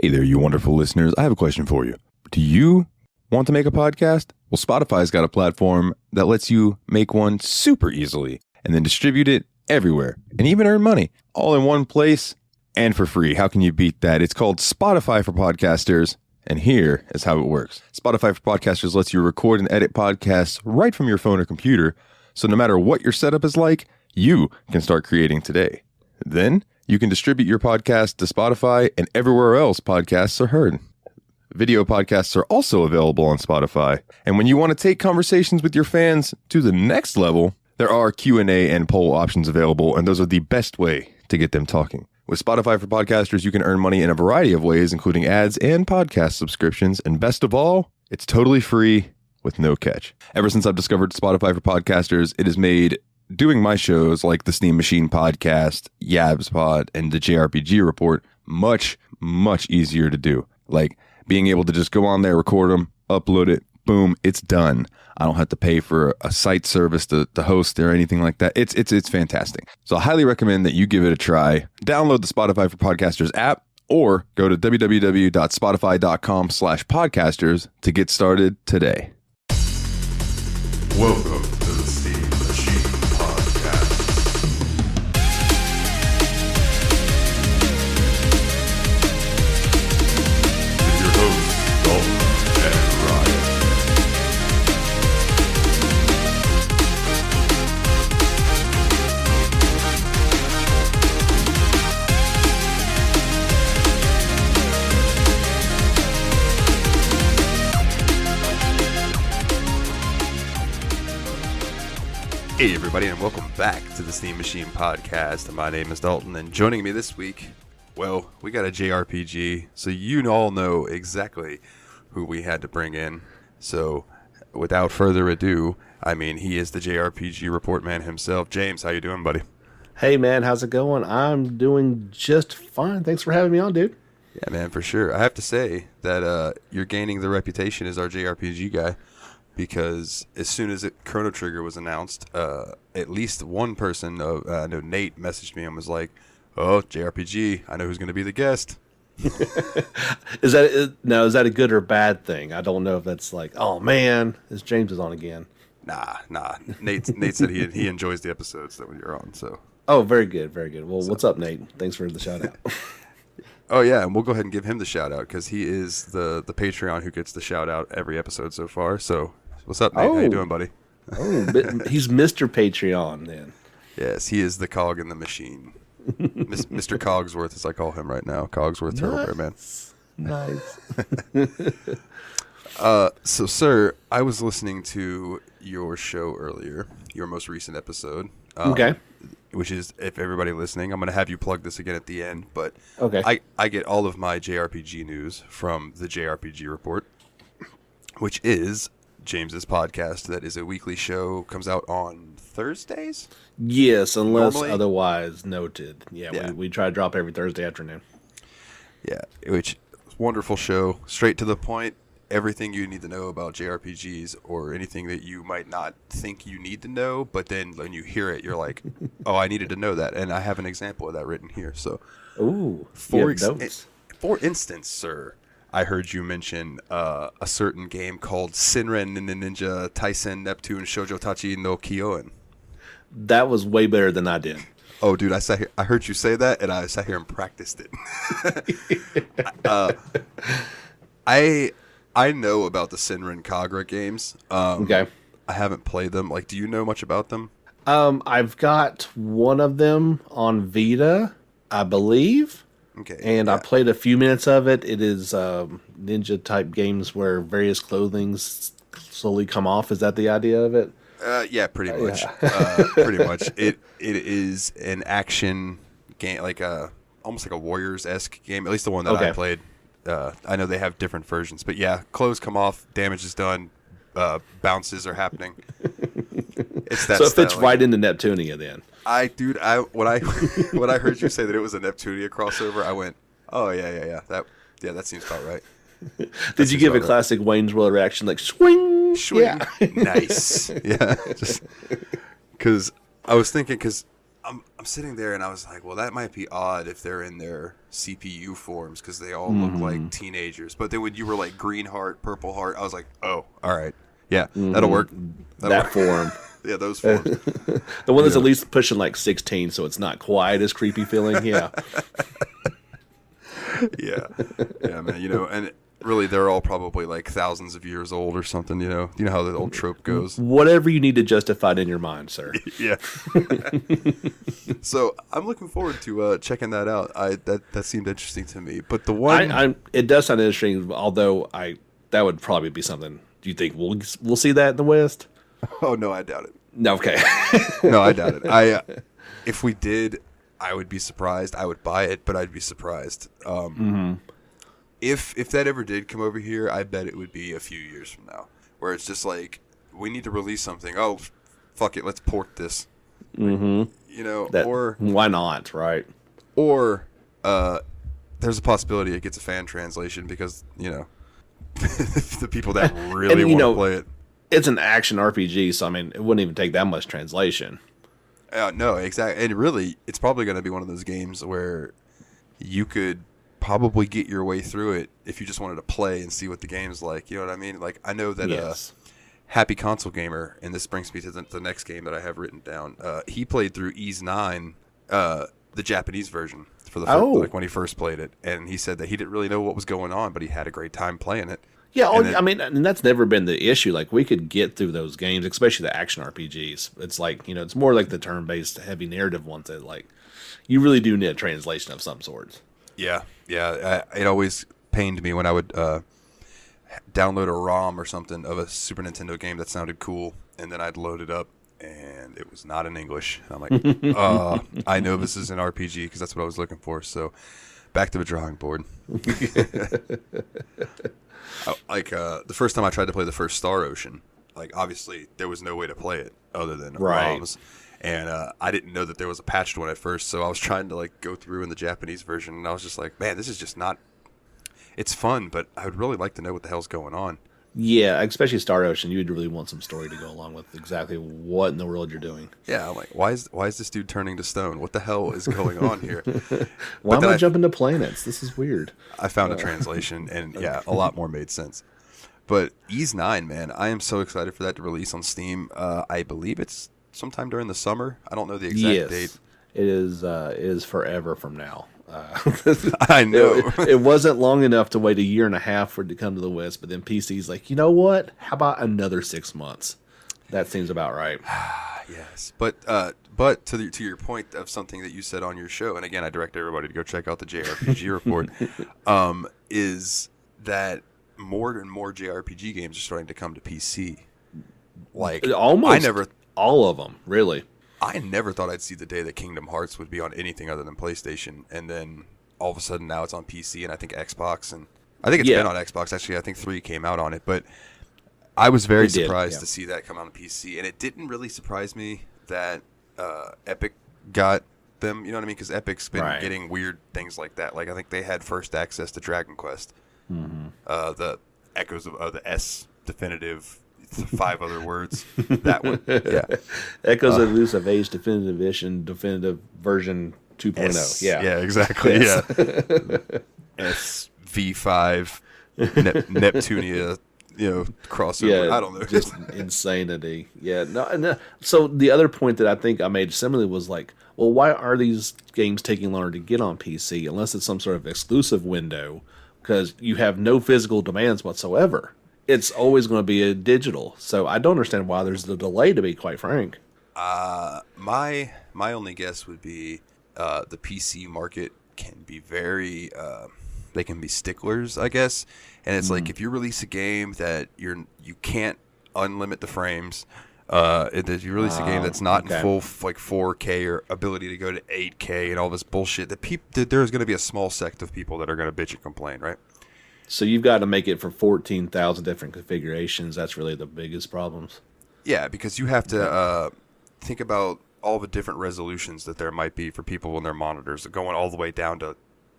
Hey there, you wonderful listeners. I have a question for you. Do you want to make a podcast? Well, Spotify's got a platform that lets you make one super easily and then distribute it everywhere and even earn money all in one place and for free. How can you beat that? It's called Spotify for Podcasters. And here is how it works. Spotify for Podcasters lets you record and edit podcasts right from your phone or computer. So no matter what your setup is like, you can start creating today. Then you can distribute your podcast to Spotify and everywhere else podcasts are heard. Video podcasts are also available on Spotify. And when you want to take conversations with your fans to the next level, there are Q&A and poll options available, and those are the best way to get them talking. With Spotify for Podcasters, you can earn money in a variety of ways, including ads and podcast subscriptions. And best of all, it's totally free with no catch. Ever since I've discovered Spotify for Podcasters, it has made doing my shows like the Steam Machine Podcast, Yabs Pod, and the JRPG Report much, much easier to do. Like being able to just go on there, record them, upload it, boom, it's done. I don't have to pay for a site service to host or anything like that. It's fantastic. So I highly recommend that you give it a try. Download the Spotify for Podcasters app or go to www.spotify.com/podcasters to get started today. Welcome to the Steam Machine Podcast. With your hosts, Dalton and Ryan. Hey everybody, and welcome back to the Steam Machine Podcast. My name is Dalton, and joining me this week, well, we got a JRPG, so you all know exactly who we had to bring in. So, without further ado, he is the JRPG report man himself. James, how you doing, buddy? Hey man, how's it going? I'm doing just fine. Thanks for having me on, dude. Yeah, man, for sure. I have to say that you're gaining the reputation as our JRPG guy. Because as soon as Chrono Trigger was announced, at least one person, I know Nate, messaged me and was like, "Oh, JRPG, I know who's going to be the guest." Is that a good or bad thing? I don't know if that's like, oh man, this James is on again. Nah. Nate said he enjoys the episodes that you're on. So. Oh, very good, very good. Well, what's up, Nate? Thanks for the shout out. Oh yeah, and we'll go ahead and give him the shout out because he is the Patreon who gets the shout out every episode so far. So. What's up, Nate? How you doing, buddy? He's Mr. Patreon then. Yes, he is the cog in the machine. Mr. Cogsworth, as I call him right now. Cogsworth Turtle Man. Nice. So, sir, I was listening to your show earlier, your most recent episode. Okay. Which is, if everybody listening, I'm going to have you plug this again at the end. But okay. I get all of my JRPG news from the JRPG Report, which is James's podcast. That is a weekly show, comes out on Thursdays. Yes, unless normally otherwise noted. Yeah. We try to drop every Thursday afternoon. Yeah, which wonderful show, straight to the point. Everything you need to know about JRPGs, or anything that you might not think you need to know, but then when you hear it, you're like, "Oh, I needed to know that." And I have an example of that written here. So, for instance, sir, I heard you mention a certain game called Senran Ninja Taisen Neptune Shoujo Tachi no Kyoen. That was way better than I did. Oh, dude, I heard you say that, and I sat here and practiced it. I know about the Senran Kagura games. Okay. I haven't played them. Like, do you know much about them? I've got one of them on Vita, I believe. Okay. And I played a few minutes of it. It is ninja type games where various clothings slowly come off. Is that the idea of it? Yeah, pretty much. Yeah. Pretty much. It is an action game, like almost like a Warriors-esque game. At least the one that I played. I know they have different versions, but yeah, clothes come off, damage is done, bounces are happening. It's that. So it fits right into Neptunia then. When I heard you say that it was a Neptunia crossover, I went, oh yeah, that seems about right. Did you give a classic Wayne's World reaction like swing? Yeah. Nice. Yeah. Just because I was thinking, because I'm sitting there and I was like, well, that might be odd if they're in their CPU forms because they all look like teenagers. But then when you were like green heart, purple heart, I was like, oh, all right. Yeah, that'll work. That form. Yeah, those forms. The one that's at least pushing like 16, so it's not quite as creepy feeling. Yeah. Yeah, man. And really, they're all probably like thousands of years old or something. You know how the old trope goes. Whatever you need to justify it in your mind, sir. Yeah. So I'm looking forward to checking that out. That seemed interesting to me. But the one, it does sound interesting. Although that would probably be something. Do you think we'll see that in the West? oh no, I doubt it. No, okay. No, I doubt it. If we did, I would be surprised. I would buy it, but I'd be surprised. If that ever did come over here, I bet it would be a few years from now, where it's just like we need to release something. Oh, fuck it, let's port this. Or why not, right? Or there's a possibility it gets a fan translation because the people that really want to play it. It's an action RPG, so I mean, it wouldn't even take that much translation. No, exactly. And really, it's probably going to be one of those games where you could probably get your way through it if you just wanted to play and see what the game's like. You know what I mean? Like, I know that Happy Console Gamer, and this brings me to the next game that I have written down. He played through Ys 9, the Japanese version, for the first, like when he first played it. And he said that he didn't really know what was going on, but he had a great time playing it. Yeah, and that's never been the issue. Like, we could get through those games, especially the action RPGs. It's like, it's more like the turn-based heavy narrative ones that, like, you really do need a translation of some sort. Yeah. It always pained me when I would download a ROM or something of a Super Nintendo game that sounded cool, and then I'd load it up, and it was not in English. And I'm like, I know this is an RPG because that's what I was looking for. So, back to the drawing board. The first time I tried to play the first Star Ocean, like, obviously there was no way to play it other than ROMs. And I didn't know that there was a patched one at first, so I was trying to like go through in the Japanese version, and I was just like, man, this is just not. It's fun, but I would really like to know what the hell's going on. Yeah, especially Star Ocean, you'd really want some story to go along with exactly what in the world you're doing. Yeah, I'm like, why is this dude turning to stone? What the hell is going on here? Why am I jumping to planets? This is weird. I found a translation, and a lot more made sense. But Ys 9, man, I am so excited for that to release on Steam. I believe it's sometime during the summer. I don't know the exact date. It is forever from now. I know. It wasn't long enough to wait a year and a half for it to come to the West, but then PC's like, you know what? How about another 6 months? That seems about right. Yes, but to your point of something that you said on your show, and again, I direct everybody to go check out the JRPG report. Is that more and more JRPG games are starting to come to PC? Like, almost all of them, really. I never thought I'd see the day that Kingdom Hearts would be on anything other than PlayStation, and then all of a sudden now it's on PC and I think Xbox, and I think it's been on Xbox. Actually, I think 3 came out on it, but I was very surprised to see that come out on PC, and it didn't really surprise me that Epic got them. You know what I mean? Because Epic's been getting weird things like that. Like, I think they had first access to Dragon Quest, the Echoes of the S Definitive. 5 other words. That one. Yeah. Echoes of Elusive Age Definitive Edition, Definitive Version 2.0. Yeah, exactly. Yes. Yeah. SV5, Neptunia, crossover. Yeah, I don't know. Just insanity. Yeah. No. So the other point that I think I made similarly was like, well, why are these games taking longer to get on PC unless it's some sort of exclusive window? Because you have no physical demands whatsoever. It's always going to be a digital, so I don't understand why there's the delay, to be quite frank. My only guess would be the PC market can be very they can be sticklers, I guess. And it's like, if you release a game that you can't unlimit the frames, if you release a game that's not in full like 4K or ability to go to 8K and all this bullshit, there's going to be a small sect of people that are going to bitch and complain, right? So you've got to make it for 14,000 different configurations. That's really the biggest problems. Yeah, because you have to think about all the different resolutions that there might be for people on their monitors, going all the way down to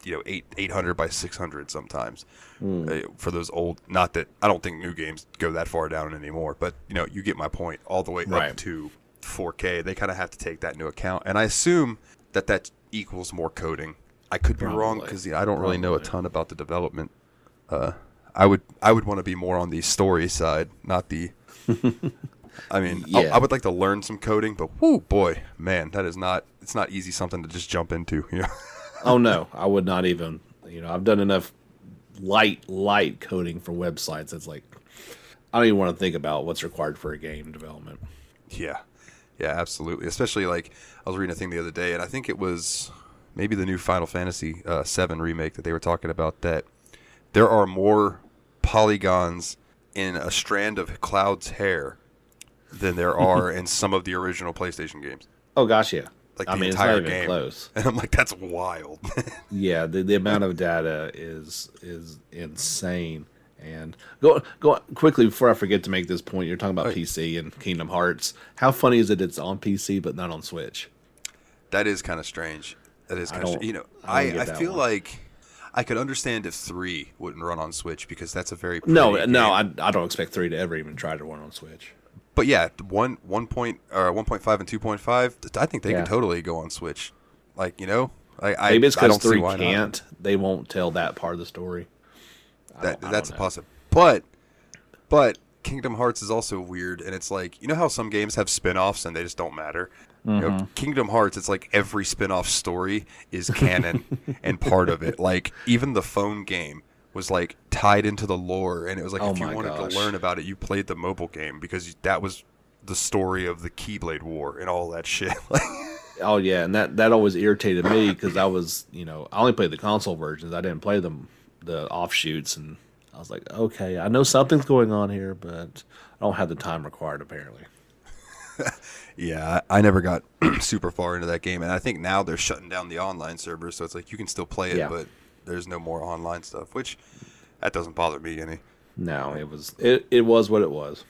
800 by 600 sometimes for those old. Not that I don't think new games go that far down anymore, but you get my point. All the way up to 4K, they kind of have to take that into account. And I assume that equals more coding. I could be wrong because I don't really know a ton about the development. I would want to be more on the story side, not the. I mean, I would like to learn some coding, but whoo boy, man, it's not easy something to just jump into. You know? Oh no, I would not even. I've done enough light coding for websites. It's like I don't even want to think about what's required for a game development. Yeah, absolutely. Especially like I was reading a thing the other day, and I think it was maybe the new Final Fantasy VII remake that they were talking about, that there are more polygons in a strand of Cloud's hair than there are in some of the original PlayStation games. Oh gosh, yeah. Like I the mean, entire it's not even game. close. And I'm like, that's wild. Yeah, the amount of data is insane. And go quickly before I forget to make this point. You're talking about PC and Kingdom Hearts. How funny is it? It's on PC but not on Switch. That is kind of strange. That is kind of strange. I feel like I could understand if 3 wouldn't run on Switch because that's a very pretty game. I don't expect 3 to ever even try to run on Switch. But yeah, 1.5 and 2.5, I think they can totally go on Switch. Like, maybe it's because 3 can't. They won't tell that part of the story. That's a possibility. But Kingdom Hearts is also weird, and it's like, how some games have spin-offs and they just don't matter? Mm-hmm. Kingdom Hearts, it's like every spin-off story is canon and part of it. Like, even the phone game was like tied into the lore, and it was like if you wanted to learn about it, you played the mobile game because that was the story of the Keyblade War and all that shit. Oh yeah, and that always irritated me because I was, I only played the console versions. I didn't play the offshoots, and I was like, okay, I know something's going on here, but I don't have the time required apparently. Yeah, I never got super far into that game, and I think now they're shutting down the online servers, so it's like you can still play it, but there's no more online stuff, which that doesn't bother me any. No, it was what it was.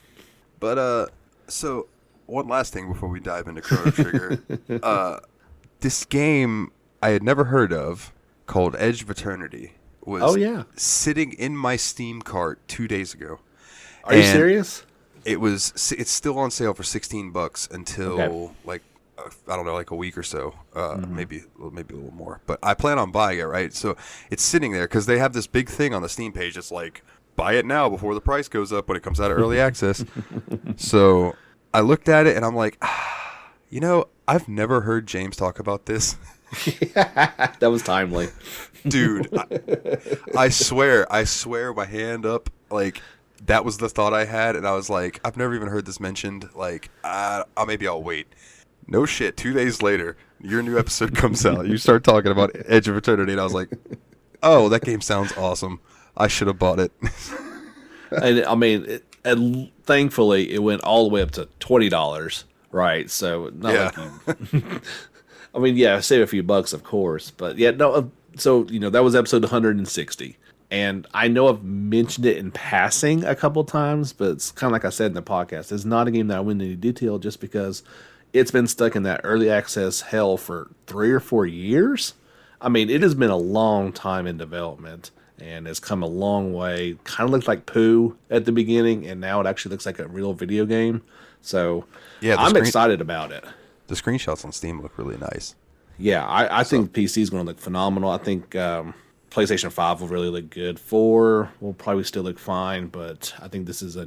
But so one last thing before we dive into Chrono Trigger, this game I had never heard of called Edge of Eternity was sitting in my Steam cart 2 days ago. Are you serious? It's still on sale for $16 until like I don't know, like a week or so, maybe a little more. But I plan on buying it, right? So it's sitting there because they have this big thing on the Steam page. It's like, buy it now before the price goes up when it comes out of early access. So I looked at it and I'm like, I've never heard James talk about this. That was timely. Dude, I swear my hand up, like, that was the thought I had, and I was like, I've never even heard this mentioned. Like, maybe I'll wait. No shit. 2 days later, your new episode comes out. You start talking about Edge of Eternity, and I was like, oh, that game sounds awesome. I should have bought it. And I mean, thankfully, it went all the way up to $20, right? So, not like you. I mean, save a few bucks, of course. But yeah, no. So, that was episode 160. And I know I've mentioned it in passing a couple times, but it's kind of like I said in the podcast. It's not a game that I went into detail just because it's been stuck in that early access hell for 3 or 4 years. I mean, it has been a long time in development, and it's come a long way. Kind of looked like poo at the beginning, and now it actually looks like a real video game. So I'm excited about it. The screenshots on Steam look really nice. Yeah, I think PC is going to look phenomenal. I think PlayStation 5 will really look good. 4 will probably still look fine, but I think this is a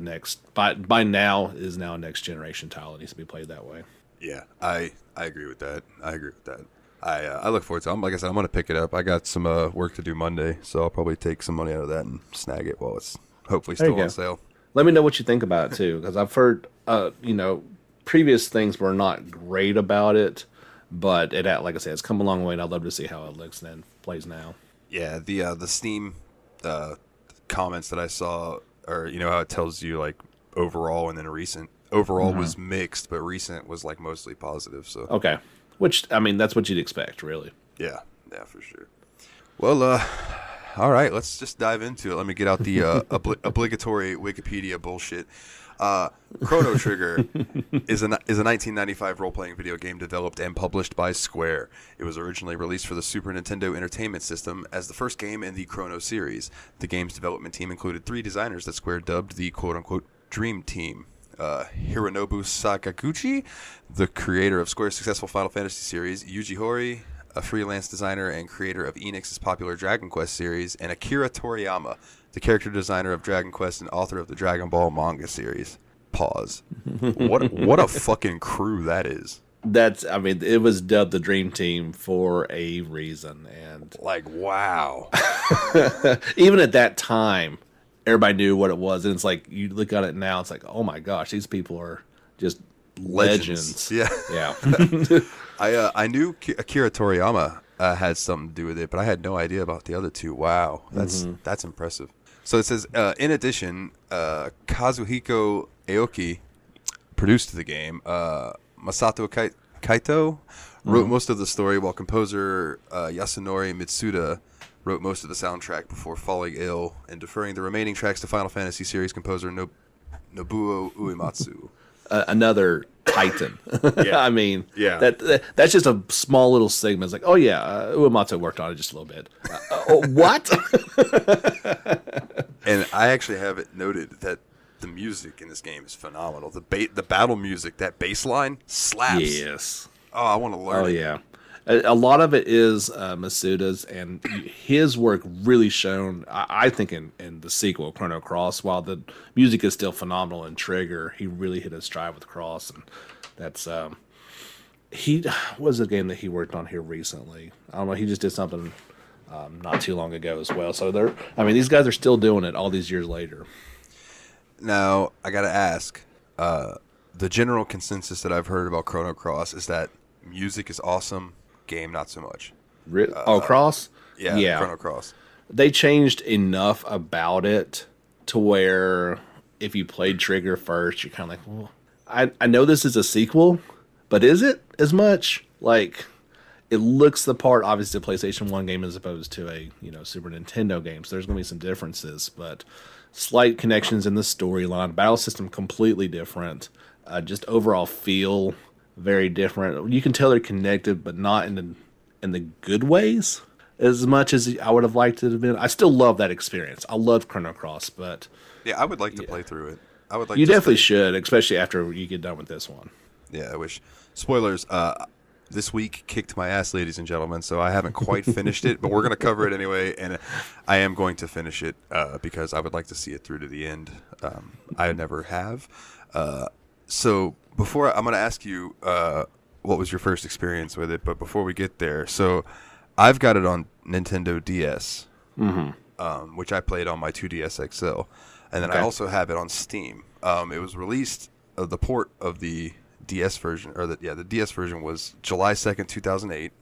by now is now a next generation title. It needs to be played that way. Yeah, I agree with that. I look forward to it. Like I said, I'm going to pick it up. I got some work to do Monday, so I'll probably take some money out of that and snag it while it's hopefully still on sale. Let me know what you think about it, too, because I've heard, previous things were not great about it, but like I said, it's come a long way, and I'd love to see how it looks and plays now. Yeah, the Steam comments that I saw, or how it tells you like overall and then recent. Overall was mixed, but recent was like mostly positive. So okay, which I mean that's what you'd expect, really. Yeah, for sure. Well, all right, let's just dive into it. Let me get out the obligatory Wikipedia bullshit. Chrono Trigger is a 1995 role-playing video game developed and published by Square. It was originally released for the Super Nintendo Entertainment System as the first game in the Chrono series. The game's development team included 3 designers that Square dubbed the quote-unquote Dream Team. Hironobu Sakaguchi, the creator of Square's successful Final Fantasy series, Yuji Horii, a freelance designer and creator of Enix's popular Dragon Quest series, and Akira Toriyama, the character designer of Dragon Quest and author of the Dragon Ball manga series. Pause. What a fucking crew that is. It was dubbed the Dream Team for a reason. And Like, wow. even at that time, everybody knew what it was. And it's like, you look at it now, it's like, oh my gosh, these people are just legends. Yeah. Yeah. I knew Akira Toriyama had something to do with it, but I had no idea about the other two. Wow, that's impressive. So it says, in addition, Kazuhiko Aoki produced the game. Masato Kaito wrote most of the story, while composer Yasunori Mitsuda wrote most of the soundtrack before falling ill and deferring the remaining tracks to Final Fantasy series composer Nobuo Uematsu. Another titan. Yeah. I mean, Yeah. that's just a small little segment. It's like, oh yeah, Uematsu worked on it just a little bit. What? And I actually have it noted that the music in this game is phenomenal. The battle music, that bass line slaps. Yes. Oh, I want to learn Oh it. yeah. A lot of it is Masuda's, and his work really shown, I think, in the sequel, Chrono Cross. While the music is still phenomenal in Trigger, he really hit his stride with Cross, and that's what was the game that he worked on here recently? I don't know. He just did something not too long ago as well. So these guys are still doing it all these years later. Now, I got to ask, the general consensus that I've heard about Chrono Cross is that music is awesome, game not so much. Cross? Yeah, Chrono Cross. They changed enough about it to where if you played Trigger first, you're kind of like, well, I know this is a sequel, but is it as much? Like, it looks the part, obviously, a PlayStation 1 game as opposed to a Super Nintendo game, so there's going to be some differences, but slight connections in the storyline, battle system completely different, just overall feel very different. You can tell they're connected, but not in the good ways as much as I would have liked it to have been. I still love that experience. I love Chrono Cross, but Yeah, I would like to play through it. I would like. you definitely should, especially after you get done with this one. Yeah, I wish. Spoilers. This week kicked my ass, ladies and gentlemen. So I haven't quite finished it, but we're going to cover it anyway, and I am going to finish it because I would like to see it through to the end. I never have. So before I'm going to ask you what was your first experience with it, but before we get there, so I've got it on Nintendo DS, which I played on my 2DS XL, and then I also have it on Steam. It was released, the port of the DS version, or the DS version was July 2nd, 2008.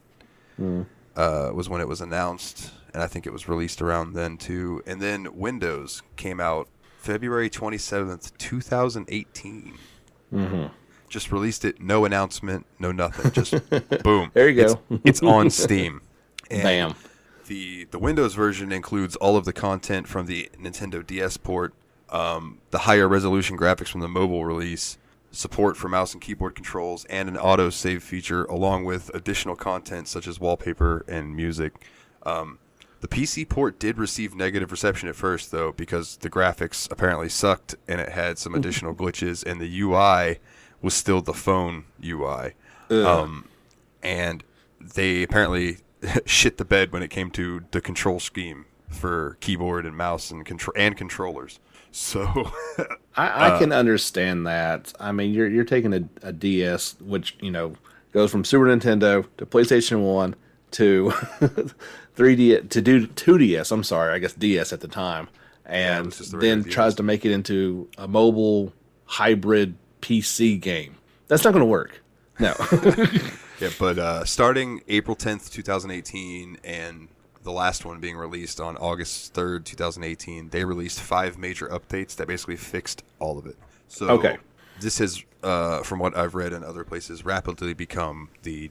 Was when it was announced, and I think it was released around then too. And then Windows came out February 27th, 2018. Just released it, no announcement, no nothing, just boom. There you go. It's on Steam. And Bam. The Windows version includes all of the content from the Nintendo DS port, the higher resolution graphics from the mobile release, support for mouse and keyboard controls, and an auto save feature, along with additional content such as wallpaper and music. The PC port did receive negative reception at first, though, because the graphics apparently sucked and it had some additional glitches, and the UI was still the phone UI. And they apparently shit the bed when it came to the control scheme for keyboard and mouse and controllers. So I can understand that. I mean, you're taking a DS, which goes from Super Nintendo to PlayStation 1 to 3D to do 2DS. I'm sorry, I guess DS at the time, and then tries to make it into a mobile hybrid PC game. That's not going to work. No. Yeah, but starting April 10th, 2018, and the last one being released on August 3rd, 2018, they released 5 major updates that basically fixed all of it. So this has, from what I've read in other places, rapidly become the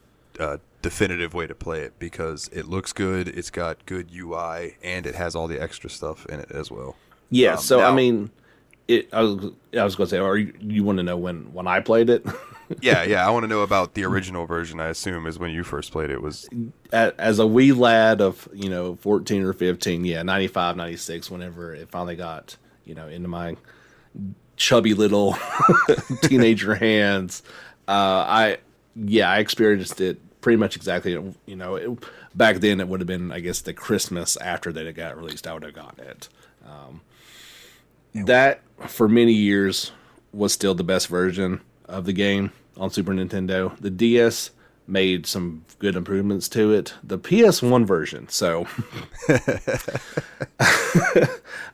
definitive way to play it because it looks good, it's got good UI, and it has all the extra stuff in it as well. Yeah, I mean, I was going to say, or you want to know when I played it? Yeah, I want to know about the original version. I assume is when you first played it. Was as a wee lad of 14 or 15, 95, 96, whenever it finally got into my chubby little teenager hands. I experienced it pretty much exactly. Back then it would have been, I guess, the Christmas after that it got released. I would have gotten it. That for many years was still the best version of the game on Super Nintendo. The DS made some good improvements to it. The PS1 version, so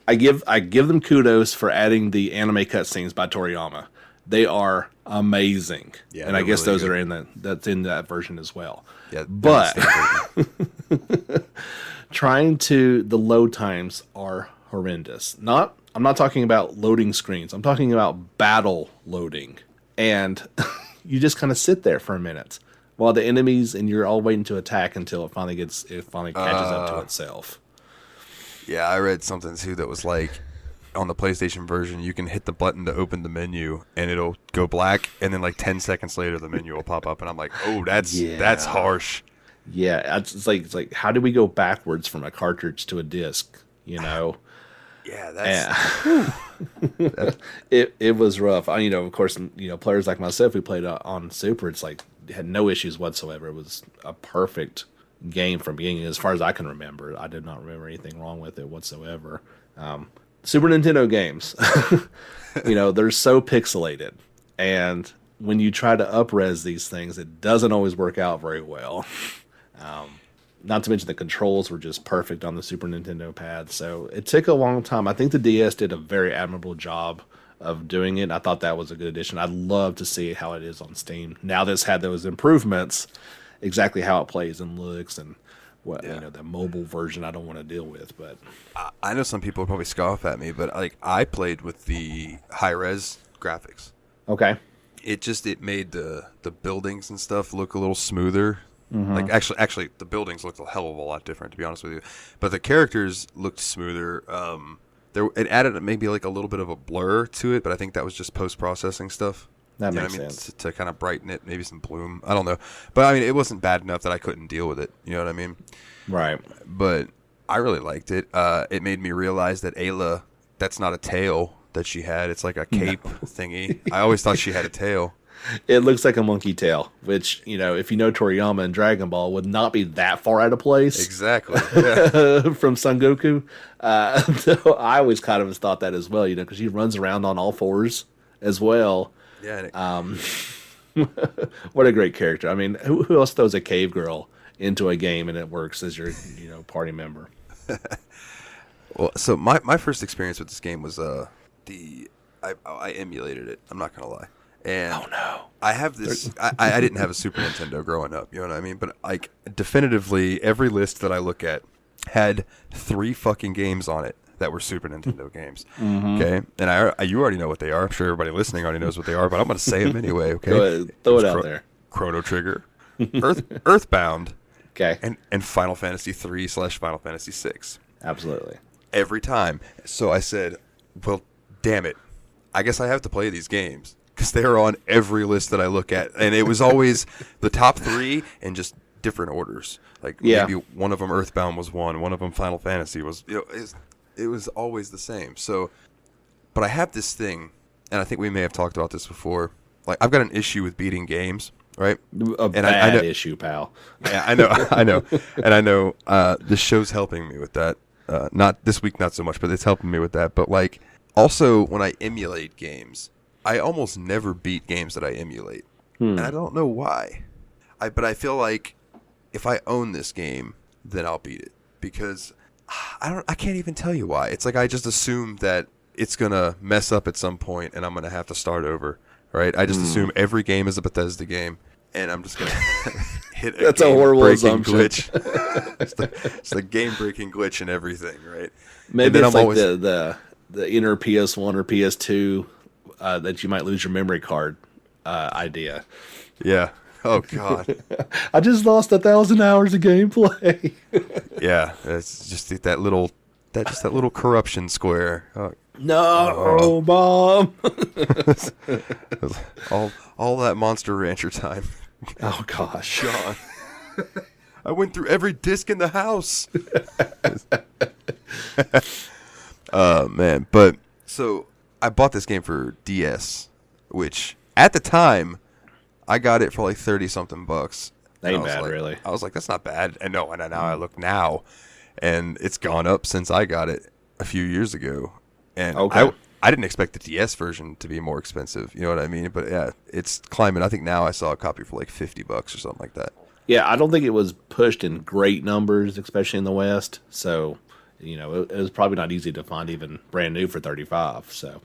I give them kudos for adding the anime cutscenes by Toriyama. They are amazing, and I guess really those good. That's in that version as well. Yeah, but the load times are horrendous. I'm not talking about loading screens. I'm talking about battle loading, and you just kind of sit there for a minute while the enemies and you're all waiting to attack until it finally catches up to itself. Yeah, I read something too that was like on the PlayStation version, you can hit the button to open the menu and it'll go black, and then like 10 seconds later the menu will pop up, and I'm like, oh, that's harsh. Yeah, it's like how do we go backwards from a cartridge to a disc? Yeah, that's it was rough. Of course, players like myself who played on Super, it's like had no issues whatsoever. It was a perfect game from beginning, as far as I can remember. I did not remember anything wrong with it whatsoever. Super Nintendo games, they're so pixelated, and when you try to up-res these things, it doesn't always work out very well. Not to mention the controls were just perfect on the Super Nintendo pad, so it took a long time. I think the DS did a very admirable job of doing it. I thought that was a good addition. I'd love to see how it is on Steam. Now this had those improvements, exactly how it plays and looks, and the mobile version I don't want to deal with. But I know some people would probably scoff at me, but I played with the high-res graphics. Okay. It made the buildings and stuff look a little smoother. Mm-hmm. Like actually, the buildings looked a hell of a lot different, to be honest with you. But the characters looked smoother. It added maybe like a little bit of a blur to it, but I think that was just post-processing stuff. That makes sense. To kind of brighten it, maybe some bloom. I don't know, but it wasn't bad enough that I couldn't deal with it. You know what I mean? Right. But I really liked it. It made me realize that Ayla, that's not a tail that she had. It's like a cape thingy. I always thought she had a tail. It looks like a monkey tail, which, if you know Toriyama and Dragon Ball, would not be that far out of place. Exactly. Yeah. From Son Goku. So I always kind of thought that as well, because he runs around on all fours as well. Yeah. What a great character. Who else throws a cave girl into a game and it works as your, party member? Well, so my first experience with this game was I emulated it. I'm not going to lie. And oh no! I have this. I didn't have a Super Nintendo growing up. You know what I mean? But definitively, every list that I look at had 3 fucking games on it that were Super Nintendo games. Mm-hmm. Okay, and you already know what they are. I'm sure everybody listening already knows what they are, but I'm going to say them anyway. Okay, go ahead, throw it out there. Chrono Trigger, Earthbound, okay, and Final Fantasy 3/Final Fantasy 6. Absolutely. Every time. So I said, well, damn it, I guess I have to play these games, because they are on every list that I look at. And it was always the top 3 in just different orders. Maybe one of them Earthbound was one of them Final Fantasy was, it was always the same. So, but I have this thing, and I think we may have talked about this before. I've got an issue with beating games, right? Bad issue, pal. Yeah, I know. And I know this show's helping me with that. Not this week, not so much, but it's helping me with that. But also when I emulate games, I almost never beat games that I emulate. And I don't know why. But I feel like if I own this game, then I'll beat it, because I can't even tell you why. It's like I just assume that it's going to mess up at some point and I'm going to have to start over, right? I just assume every game is a Bethesda game and I'm just going to hit a That's a horrible assumption. Glitch. it's the game-breaking glitch and everything, right? Maybe it's like the inner PS1 or PS2 that you might lose your memory card idea. Yeah. Oh God. I just lost 1,000 hours of gameplay. Yeah, it's just that little corruption square. No, Mom. all that Monster Rancher time. Oh gosh, Sean. I went through every disc in the house. Man, but so I bought this game for DS, which at the time I got it for like 30 something bucks. That ain't And I was bad, like- really. I was like, that's not bad. And no, and now I look now, and it's gone up since I got it a few years ago. And Okay. I didn't expect the DS version to be more expensive. You know what I mean? But yeah, it's climbing. I think now I saw a copy for like $50 or something like that. Yeah, I don't think it was pushed in great numbers, especially in the West. So, it was probably not easy to find even brand new for 35. So,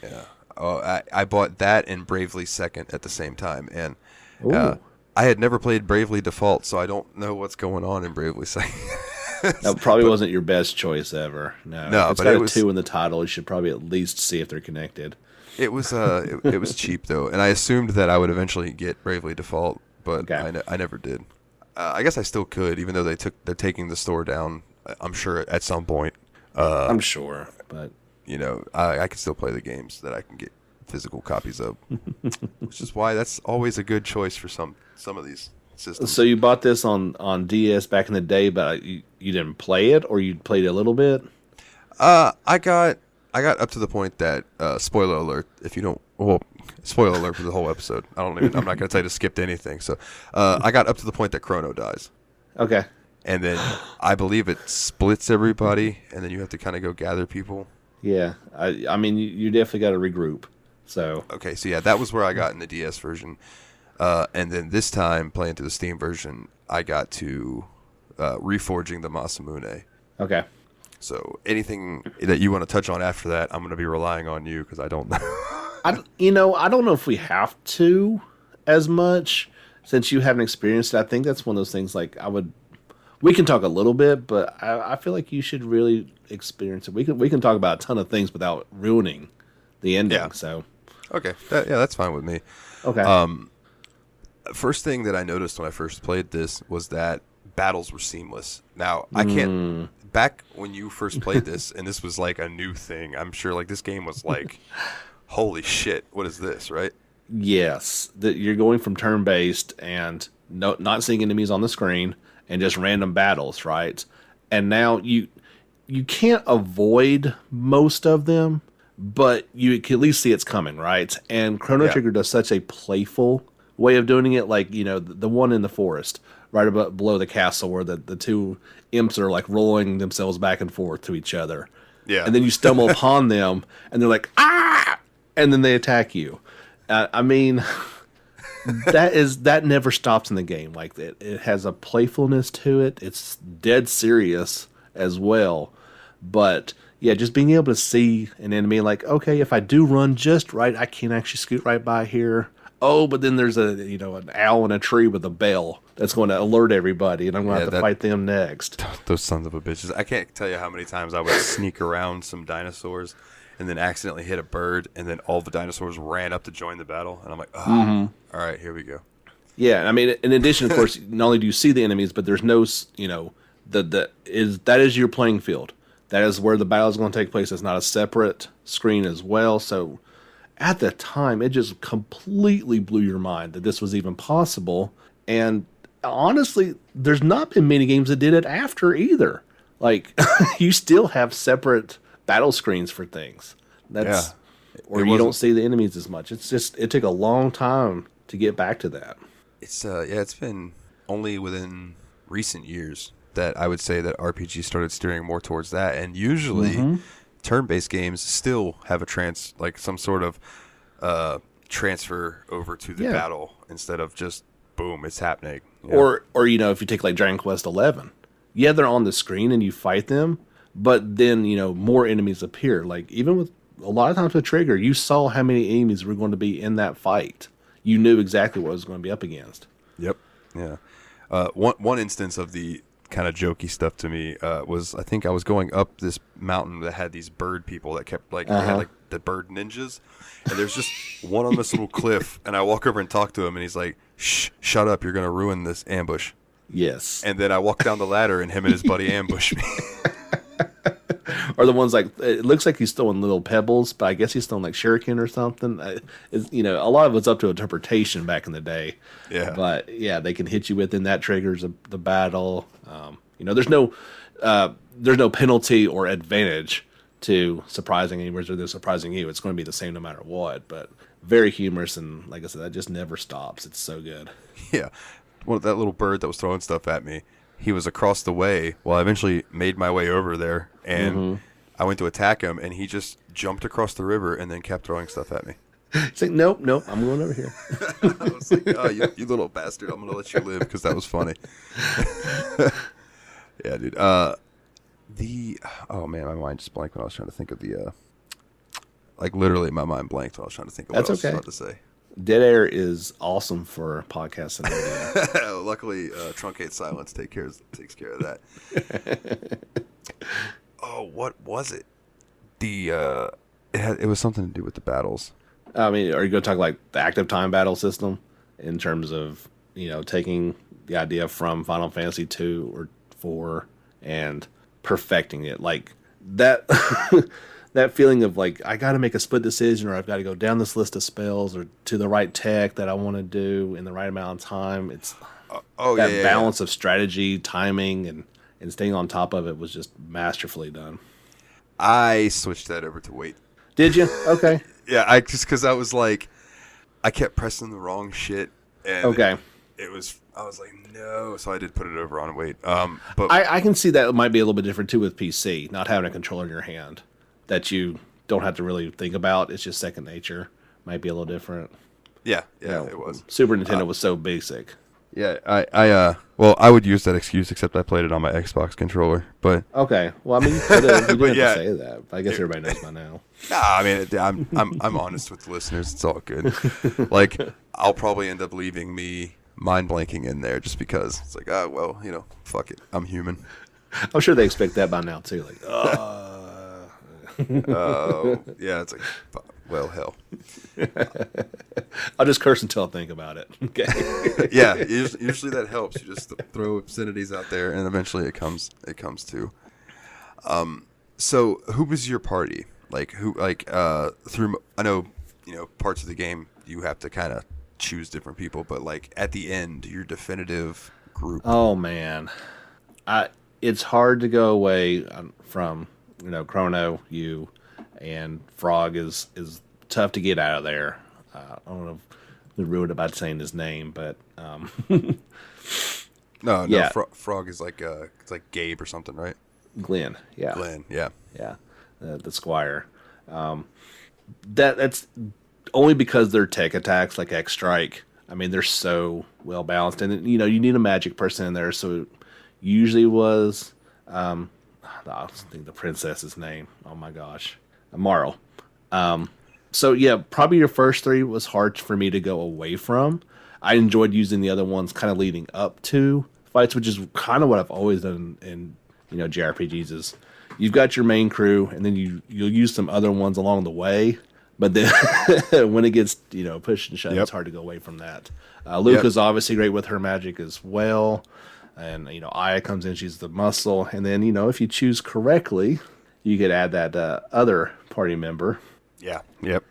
Yeah. Oh, I bought that and Bravely Second at the same time, and Ooh. I had never played Bravely Default, so I don't know what's going on in Bravely Second. that probably wasn't your best choice ever. No, No, if it's but got it a was- 2 in the title. You should probably at least see if they're connected. It was it was cheap though, and I assumed that I would eventually get Bravely Default, but Okay. I never did. I guess I still could, even though they're taking the store down. I'm sure at some point. I'm sure, but I can still play the games that I can get physical copies of, which is why that's always a good choice for some of these systems. so you bought this on DS back in the day, but you didn't play it, or you played it a little bit. I got up to the point that spoiler alert. If you don't, well, spoiler alert for the whole episode. I'm not going to tell you to skip to anything. So I got up to the point that Chrono dies, Okay. and then I believe it splits everybody, and then you have to kind of go gather people. Yeah, I mean, you definitely got to regroup. So Okay, so yeah, that was where I got in the DS version, and then this time playing through the Steam version, I got to reforging the Masamune. okay. So anything that you want to touch on after that, I'm going to be relying on you because I don't know. I don't know if we have to as much since you haven't experienced it. I think that's one of those things like we can talk a little bit, but I feel like you should really experience it. We can talk about a ton of things without ruining the ending. Yeah. So, Okay, that's fine with me. okay. First thing that I noticed when I first played this was that battles were seamless. Now, I can't... Back when you first played this, and this was like a new thing, I'm sure like this game was like, holy shit, what is this, right? Yes, that you're going from turn-based and not seeing enemies on the screen and just random battles, right? And now you can't avoid most of them, but you can at least see it's coming, right? And Chrono Yeah. Trigger does such a playful way of doing it, like the one in the forest, right above below the castle, where the two imps are like rolling themselves back and forth to each other. Yeah. And then you stumble upon them, and they're like, ah! And then they attack you. I mean, that never stops in the game. Like it has a playfulness to it. It's dead serious as well. But yeah, just being able to see an enemy, like, okay, if I do run just right, I can actually scoot right by here. Oh, but then there's an owl in a tree with a bell that's going to alert everybody, and I'm going to have to fight them next. Those sons of a bitches. I can't tell you how many times I would sneak around some dinosaurs and then accidentally hit a bird, and then all the dinosaurs ran up to join the battle. And I'm like, oh, all right, here we go. Yeah, I mean, in addition, of course, not only do you see the enemies, but there's no, that is your playing field. That is where the battle is going to take place. It's not a separate screen as well. So at the time, it just completely blew your mind that this was even possible. And honestly, there's not been many games that did it after either. Like, you still have separate battle screens for things. That's where you don't see the enemies as much. It's just, it took a long time to get back to that. It's been only within recent years that I would say that RPG started steering more towards that, and usually turn-based games still have some sort of transfer over to the battle instead of just boom, it's happening. Or if you take like Dragon Quest 11, they're on the screen and you fight them, but then more enemies appear. Like even with a lot of times with Trigger, you saw how many enemies were going to be in that fight. You knew exactly what it was going to be up against. Yep. Yeah. One instance of the kind of jokey stuff to me was I think I was going up this mountain that had these bird people that kept they had like the bird ninjas, and there's just one on this little cliff, and I walk over and talk to him, and he's like, "Shh, shut up, you're gonna ruin this ambush." Yes. And then I walk down the ladder, and him and his buddy ambush me. Or the ones like, it looks like he's throwing little pebbles, but I guess he's throwing like shuriken or something. A lot of it's up to interpretation back in the day. Yeah. But yeah, they can hit you with, and that triggers the battle. There's no penalty or advantage to surprising me, whether they're surprising you. It's going to be the same no matter what. But very humorous, and like I said, that just never stops. It's so good. Yeah. That little bird that was throwing stuff at me, he was across the way. Well, I eventually made my way over there, and I went to attack him, and he just jumped across the river and then kept throwing stuff at me. It's like, nope, I'm going over here. I was like, oh, you little bastard. I'm going to let you live because that was funny. Yeah, dude. Oh, man, my mind just blanked when I was trying to think of the, like, literally my mind blanked when I was trying to think of what I was about to say. Dead air is awesome for podcasts and radio. Luckily, Truncate Silence takes care of that. Oh, what was it? It was something to do with the battles. I mean, are you going to talk like the active time battle system in terms of, taking the idea from Final Fantasy 2 or 4 and perfecting it? Like that, that feeling of like, I got to make a split decision, or I've got to go down this list of spells or to the right tech that I want to do in the right amount of time. It's balance of strategy, timing, and staying on top of it was just masterfully done. I switched that over to wait. Did you? Okay. Yeah, because I was like, I kept pressing the wrong shit, and I was like, no, so I did put it over on wait. But I can see that it might be a little bit different too with PC, not having a controller in your hand that you don't have to really think about. It's just second nature. Might be a little different. Yeah, it was. Super Nintendo was so basic. Yeah, I would use that excuse, except I played it on my Xbox controller. But okay, well, I mean, you didn't have to say that. I guess everybody knows by now. Nah, I mean, I'm honest with the listeners. It's all good. Like, I'll probably end up leaving me mind blanking in there just because it's like, fuck it, I'm human. I'm sure they expect that by now too. Like, yeah, it's like, well, hell. I'll just curse until I think about it. Okay. Yeah, usually that helps. You just throw obscenities out there, and eventually it comes to. So who was your party? Like through? I know parts of the game you have to kind of choose different people, but like at the end, your definitive group. Oh man, it's hard to go away from Chrono, you, and Frog is tough to get out of there. I don't know if we ruined it by saying his name, but no, Frog is like it's like Gabe or something, right? Glenn, yeah, the Squire. That's only because they're tech attacks like X Strike. I mean, they're so well balanced, and you need a magic person in there. So usually was I think the princess's name. Oh my gosh, Marl. So yeah, probably your first three was hard for me to go away from. I enjoyed using the other ones kind of leading up to fights, which is kind of what I've always done in JRPGs. Is you've got your main crew, and then you'll use some other ones along the way. But then when it gets pushed and shoved, it's hard to go away from that. Luke is obviously great with her magic as well, and Aya comes in, she's the muscle, and then if you choose correctly, you could add that other party member. Yeah. Yep.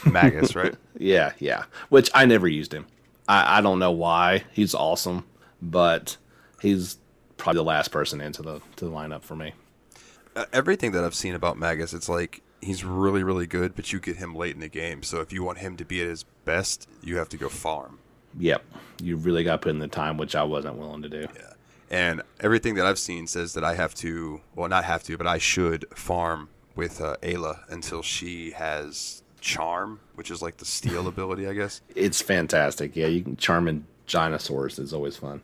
Magus, right? Yeah. Which I never used him. I don't know why. He's awesome, but he's probably the last person into the lineup for me. Everything that I've seen about Magus, it's like he's really, really good, but you get him late in the game. So if you want him to be at his best, you have to go farm. Yep. You really got to put in the time, which I wasn't willing to do. Yeah. And everything that I've seen says that I have to, well, not have to, but I should farm with Ayla until she has Charm, which is like the steal ability, I guess. It's fantastic. Yeah, you can charm in dinosaurs. It's always fun.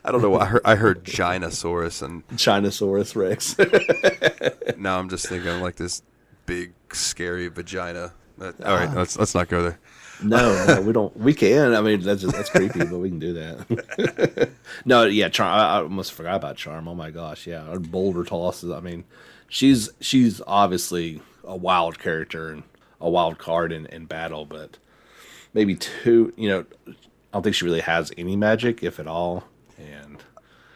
I don't know why. I heard Ginosaurus and Ginosaurus Rex. Now I'm just thinking like this big, scary vagina. All right, let's not go there. No, we don't. We can. I mean, that's creepy, but we can do that. No, yeah, Charm. I almost forgot about Charm. Oh my gosh, yeah. Our boulder tosses. I mean, she's obviously a wild character and a wild card in battle, but maybe two. I don't think she really has any magic, if at all. And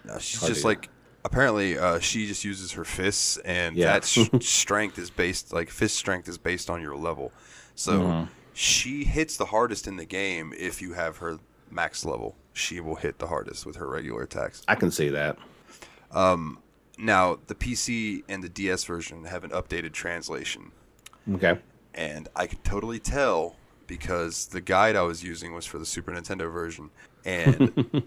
no, she's just like apparently she just uses her fists, and that strength is based fist strength is based on your level. So she hits the hardest in the game. If you have her max level, she will hit the hardest with her regular attacks. I can see that. Now, the PC and the DS version have an updated translation. Okay. And I could totally tell because the guide I was using was for the Super Nintendo version. And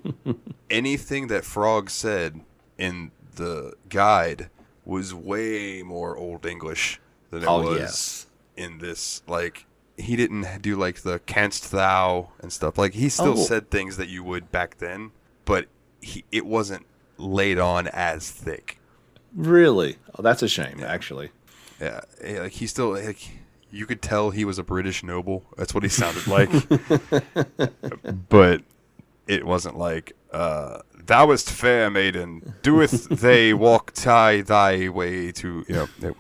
anything that Frog said in the guide was way more Old English than it was in this. Like, he didn't do, like, the canst thou and stuff. Like, he still said things that you would back then, but it wasn't laid on as thick. Really? Oh, that's a shame, actually. Yeah, like he still, like, you could tell he was a British noble. That's what he sounded like. But it wasn't like, thou wast fair maiden, doeth they walk thy way to, you know.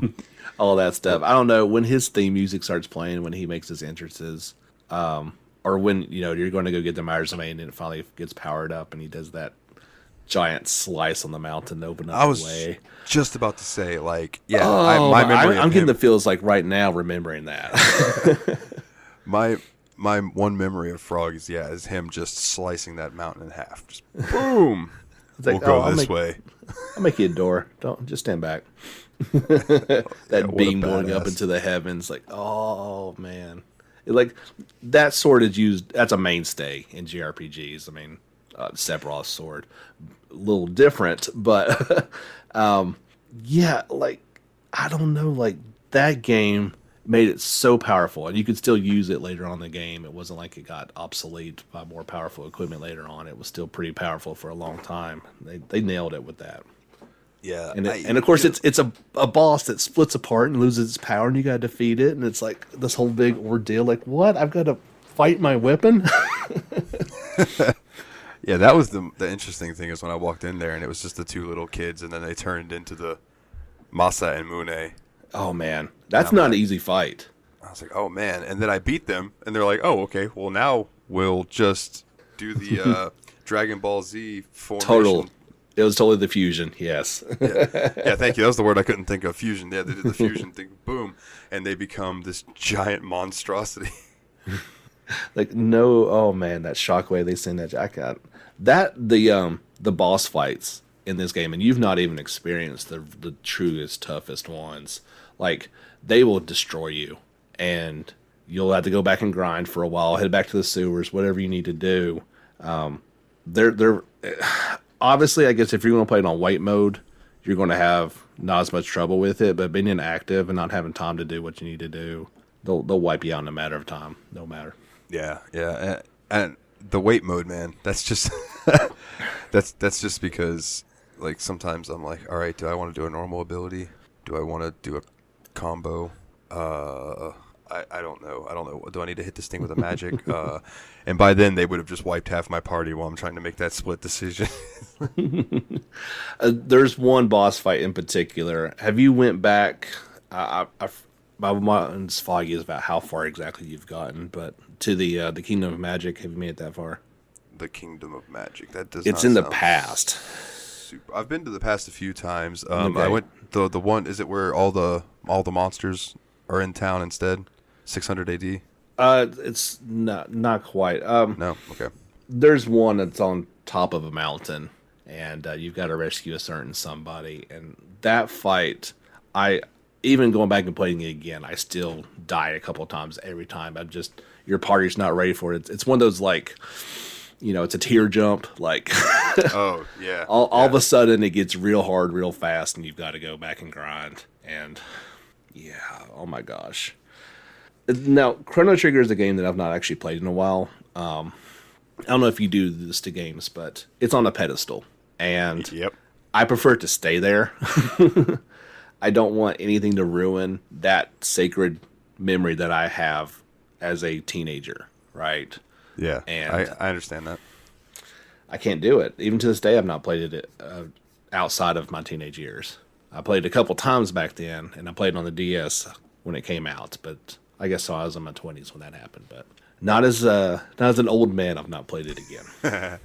All that stuff. I don't know, when his theme music starts playing, when he makes his entrances, or when, you know, you're going to go get the Myers Domain and it finally gets powered up and he does that giant slice on the mountain to open up I was the way. just about to say, like, yeah, my memory I'm getting the feels like right now remembering that. my one memory of Frog is him just slicing that mountain in half. Just boom. We'll go this way. I'll make you a door. Don't just stand back. That beam going up into the heavens, like, oh man. Like, that sword is used, that's a mainstay in JRPGs. I mean, Sephiroth's sword, a little different, but yeah, like, I don't know, like, that game made it so powerful, and you could still use it later on in the game. It wasn't like it got obsolete by more powerful equipment later on. It was still pretty powerful for a long time. They nailed it with that. Yeah, and of course it's a boss that splits apart and loses its power, and you gotta defeat it, and it's like this whole big ordeal. Like, what? I've got to fight my weapon? Yeah, that was the interesting thing is when I walked in there and it was just the two little kids, and then they turned into the Masa and Mune. Oh man, that's not an easy fight. I was like, oh man, and then I beat them, and they're like, oh okay, well now we'll just do the Dragon Ball Z formation. It was totally the fusion, yes. Yeah, thank you. That was the word I couldn't think of. Fusion. Yeah, they did the fusion thing. Boom, and they become this giant monstrosity. Like, no, oh man, that shockwave they send the boss fights in this game, and you've not even experienced the truest, toughest ones. Like, they will destroy you, and you'll have to go back and grind for a while, head back to the sewers, whatever you need to do. They're obviously, I guess if you're going to play it on white mode, you're going to have not as much trouble with it, but being inactive and not having time to do what you need to do, they'll wipe you out in a matter of time, no matter. Yeah, and the wait mode, man. That's just that's just because, like, sometimes I'm like, all right, do I want to do a normal ability? Do I want to do a combo? I don't know. Do I need to hit this thing with a magic? And by then they would have just wiped half my party while I'm trying to make that split decision. There's one boss fight in particular. Have you went back? My mind's foggy is about how far exactly you've gotten, but to the Kingdom of Magic, have you made it that far? The Kingdom of Magic. That does. It's not in the sound past. Super. I've been to the past a few times. Okay. I went the one. Is it where all the monsters are in town instead? 600 AD. It's not quite. No. Okay. There's one that's on top of a mountain, and you've got to rescue a certain somebody. And that fight, even going back and playing it again, I still die a couple of times every time. Your party's not ready for it. It's one of those, like, you know, it's a tear jump. Like, oh yeah. all of a sudden it gets real hard, real fast, and you've got to go back and grind. And yeah, oh my gosh. Now, Chrono Trigger is a game that I've not actually played in a while. I don't know if you do this to games, but it's on a pedestal, and Yep. I prefer it to stay there. I don't want anything to ruin that sacred memory that I have as a teenager, right? Yeah, And I understand that. I can't do it. Even to this day, I've not played it outside of my teenage years. I played it a couple times back then, and I played it on the DS when it came out, but I guess so I was in my 20s when that happened. But not as an old man, I've not played it again.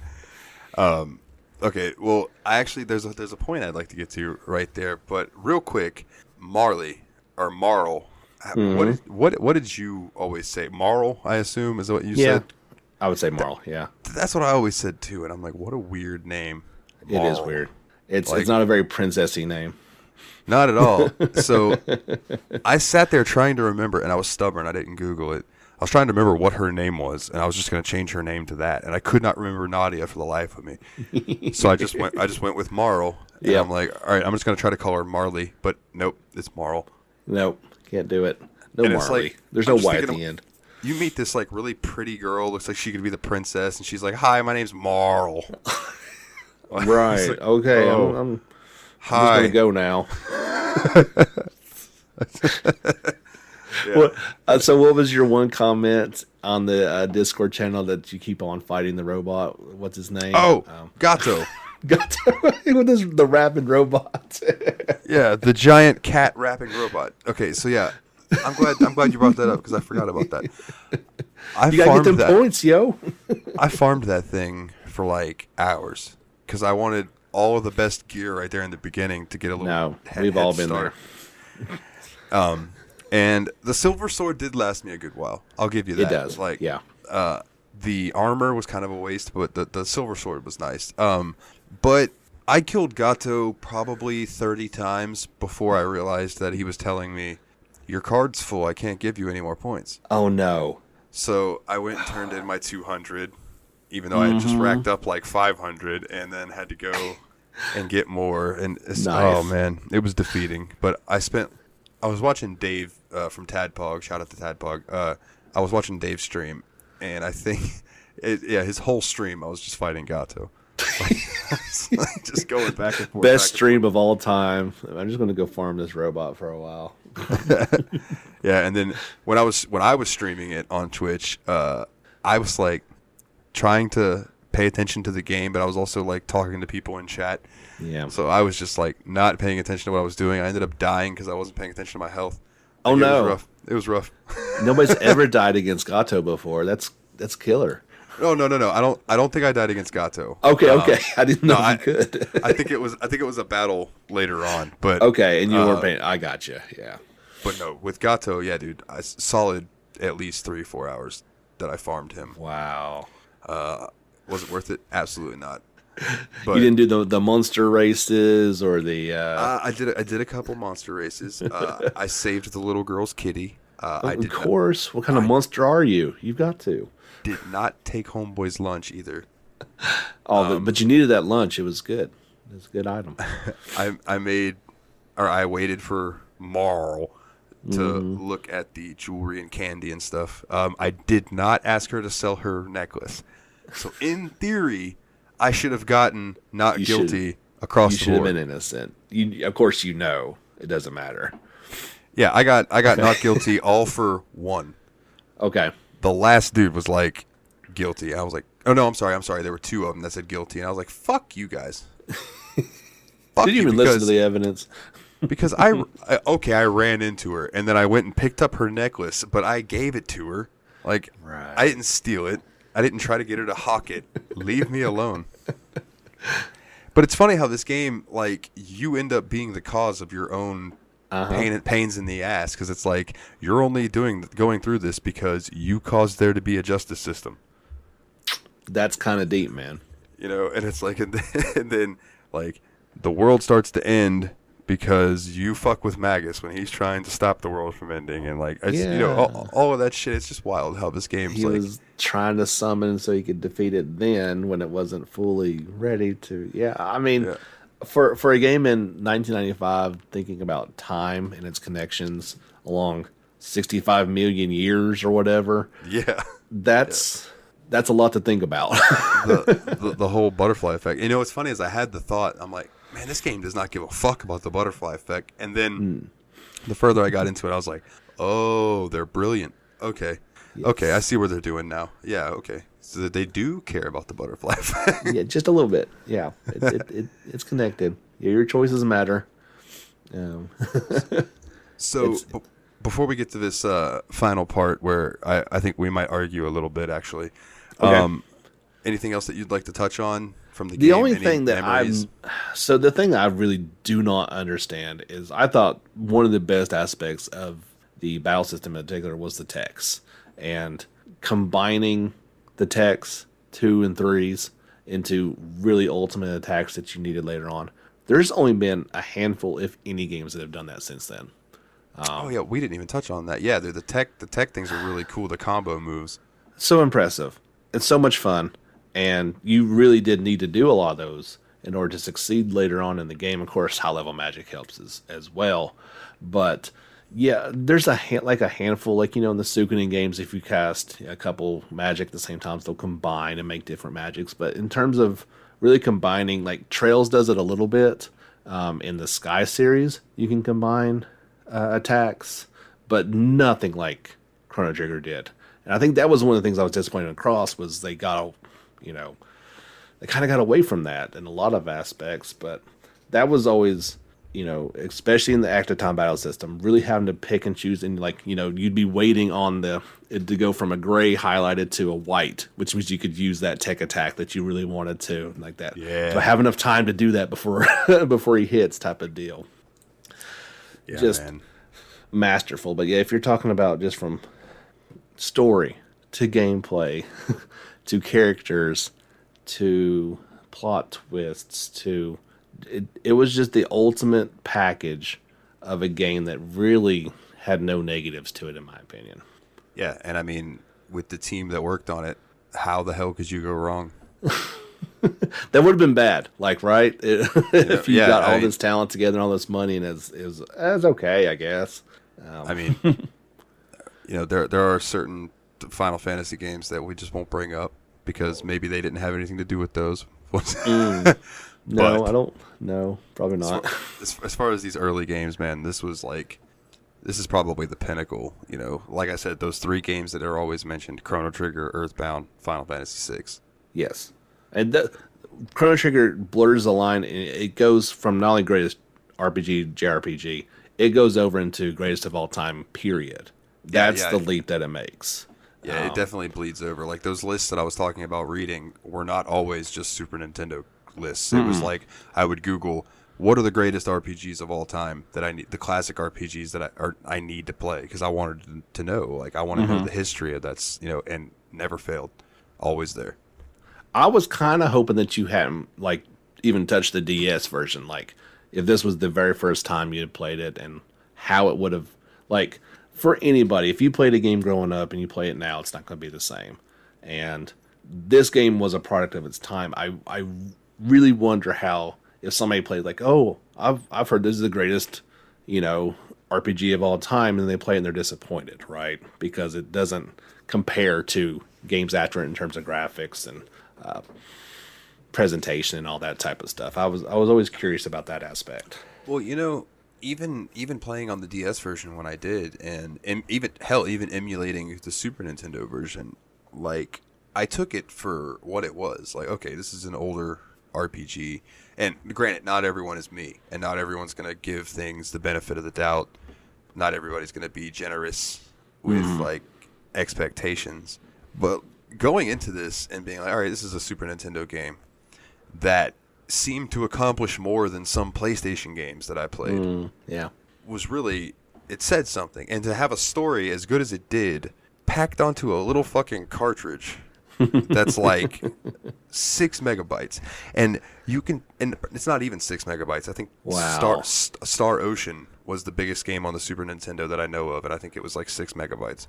Okay, well, there's a point I'd like to get to right there, but real quick, Marley or Marl. What did you always say? Marl, I assume, is what you said. I would say Marl. Yeah, That's what I always said too, and I'm like, what a weird name. Marl. It is weird. It's not a very princessy name. Not at all. So I sat there trying to remember, and I was stubborn. I didn't Google it. I was trying to remember what her name was, and I was just going to change her name to that, and I could not remember Nadia for the life of me. So I just went with Marl, and I'm like, all right, I'm just going to try to call her Marley, but nope, it's Marl. Nope, can't do it. No And Marley. it's like, There's I'm no just Y at thinking the end. You meet this like really pretty girl, looks like she could be the princess, and she's like, "Hi, my name's Marl." Right. like, okay. oh, I'm hi. just going to go now. Yeah. So what was your one comment on the Discord channel that you keep on fighting the robot? What's his name? Oh, Gato. With the rapid robot. Yeah, the giant cat rapping robot. Okay, so yeah, I'm glad you brought that up because I forgot about that. You gotta get them points, yo. I farmed that thing for like hours because I wanted all of the best gear right there in the beginning to get a little. No, we've all been start. There. And the silver sword did last me a good while. I'll give you that. It does. Like, yeah. The armor was kind of a waste, but the silver sword was nice. But I killed Gato probably 30 times before I realized that he was telling me, "Your card's full. I can't give you any more points." Oh no. So I went and turned in my 200, even though I had just racked up like 500, and then had to go and get more. And oh man, it was defeating. But I was watching Dave from Tadpog. Shout out to Tadpog. I was watching Dave's stream, and I think, his whole stream I was just fighting Gato. Just going back and forth. Best stream of all time. I'm just going to go farm this robot for a while. Yeah, and then when I was streaming it on Twitch, I was like trying to pay attention to the game, but I was also like talking to people in chat. Yeah. So I was just like not paying attention to what I was doing. I ended up dying because I wasn't paying attention to my health. Oh no! It was rough. Nobody's ever died against Gato before. That's killer. No. I don't think I died against Gato. Okay. I didn't know you could. I think it was a battle later on, but okay, and you weren't paying. I gotcha. Yeah. But no, with Gato, yeah, dude, solid at least 3-4 hours that I farmed him. Wow. Was it worth it? Absolutely not. But you didn't do the monster races or the. I did a couple monster races. I saved the little girl's kitty. Of course. What kind of monster are you? You've got to. Did not take Homeboy's lunch either. But you needed that lunch. It was good. It was a good item. I waited for Marl to look at the jewelry and candy and stuff. I did not ask her to sell her necklace. So in theory, I should have gotten not guilty across the board. You should have been innocent. Of course, it doesn't matter. Yeah, I got not guilty all for one. Okay. The last dude was like guilty. I was like, oh no, I'm sorry. There were two of them that said guilty, and I was like, fuck you guys. Did you even listen to the evidence? Because I ran into her, and then I went and picked up her necklace, but I gave it to her. Like, right. I didn't steal it. I didn't try to get her to hawk it. Leave me alone. But it's funny how this game, like, you end up being the cause of your own pains in the ass, because it's like you're only going through this because you caused there to be a justice system. That's kind of deep, man. You know, and it's like, and then like the world starts to end because you fuck with Magus when he's trying to stop the world from ending, and like you know, all of that shit. It's just wild how this game's he was trying to summon so he could defeat it then when it wasn't fully ready to. Yeah, I mean. Yeah. For a game in 1995, thinking about time and its connections along 65 million years or whatever, that's a lot to think about. the whole butterfly effect. You know, what's funny is I had the thought, I'm like, man, this game does not give a fuck about the butterfly effect. And then the further I got into it, I was like, oh, they're brilliant. Okay. Yes. Okay, I see where they're doing now. Yeah, okay. So they do care about the butterfly effect. Yeah, just a little bit. Yeah, it's connected. Yeah, your choices matter. So before we get to this final part where I think we might argue a little bit, actually. Okay. Anything else that you'd like to touch on from the game? The only thing that the thing I really do not understand is I thought one of the best aspects of the battle system in particular was the techs, and combining the techs 2 and 3s into really ultimate attacks that you needed later on There's only been a handful, if any, games that have done that since then. Oh yeah, we didn't even touch on that. Yeah, the tech things are really cool. The combo moves. So impressive. It's so much fun, and you really did need to do a lot of those in order to succeed later on in the game. Of course, high level magic helps as well, but yeah, there's a handful, like in the Suikoden games, if you cast a couple magic at the same time, they'll combine and make different magics. But in terms of really combining, like Trails does it a little bit. In the Sky series, you can combine attacks, but nothing like Chrono Trigger did. And I think that was one of the things I was disappointed in Cross was they got, they kind of got away from that in a lot of aspects. But that was always, especially in the active time battle system, really having to pick and choose. And you'd be waiting on it to go from a gray highlighted to a white, which means you could use that tech attack that you really wanted to, like that. Yeah. So have enough time to do that before before he hits, type of deal. Yeah, Just man. masterful. But yeah, if you're talking about just from story to gameplay to characters to plot twists to it was just the ultimate package of a game that really had no negatives to it, in my opinion. Yeah, and I mean, with the team that worked on it, how the hell could you go wrong? That would have been bad, right? If you got all I mean, this talent together and all this money, and it was okay, I guess. I mean, there are certain Final Fantasy games that we just won't bring up because maybe they didn't have anything to do with those. No, I don't. No, probably not. As far as these early games, man, this is probably the pinnacle. Like I said, those 3 games that are always mentioned: Chrono Trigger, Earthbound, Final Fantasy VI. Yes, and Chrono Trigger blurs the line. It goes from not only greatest RPG, JRPG, it goes over into greatest of all time. Period. That's the leap that it makes. Yeah, it definitely bleeds over. Like those lists that I was talking about reading were not always just Super Nintendo lists. It was like I would Google what are the greatest RPGs of all time that I need, the classic RPGs that I need to play because I wanted to know. Like I want to know the history of that's and never failed, always there. I was kind of hoping that you hadn't even touched the DS version. Like if this was the very first time you had played it and how it would have for anybody, if you played a game growing up and you play it now, it's not going to be the same. And this game was a product of its time. I really wonder how if somebody played I've heard this is the greatest RPG of all time, and they play it and they're disappointed, right? Because it doesn't compare to games after it in terms of graphics and presentation and all that type of stuff. I was always curious about that aspect. Well, even playing on the DS version when I did, and even emulating the Super Nintendo version, I took it for what it was. Okay, this is an older RPG, and granted, not everyone is me, and not everyone's gonna give things the benefit of the doubt. Not everybody's gonna be generous with expectations, but going into this and being all right, this is a Super Nintendo game that seemed to accomplish more than some PlayStation games that I played. Was really, it said something, and to have a story as good as it did packed onto a little fucking cartridge that's 6 megabytes, and it's not even 6 megabytes. I think Star Ocean was the biggest game on the Super Nintendo that I know of, and I think it was 6 megabytes.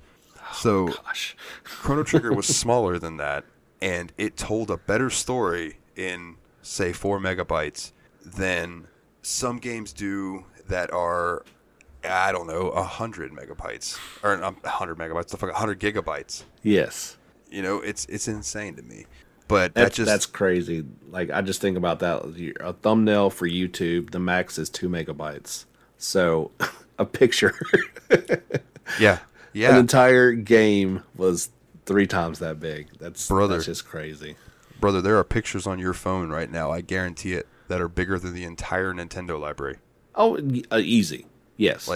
So Gosh. Chrono Trigger was smaller than that, and it told a better story in say 4 megabytes than some games do that are, I don't know, 100 megabytes or 100 megabytes, the fuck, 100 gigabytes. Yes. It's insane to me. But that's crazy. I just think about that. A thumbnail for YouTube, the max is 2 megabytes. So a picture. Yeah. An entire game was 3 times that big. That's just crazy. Brother, there are pictures on your phone right now, I guarantee it, that are bigger than the entire Nintendo library. Oh, easy. Yes.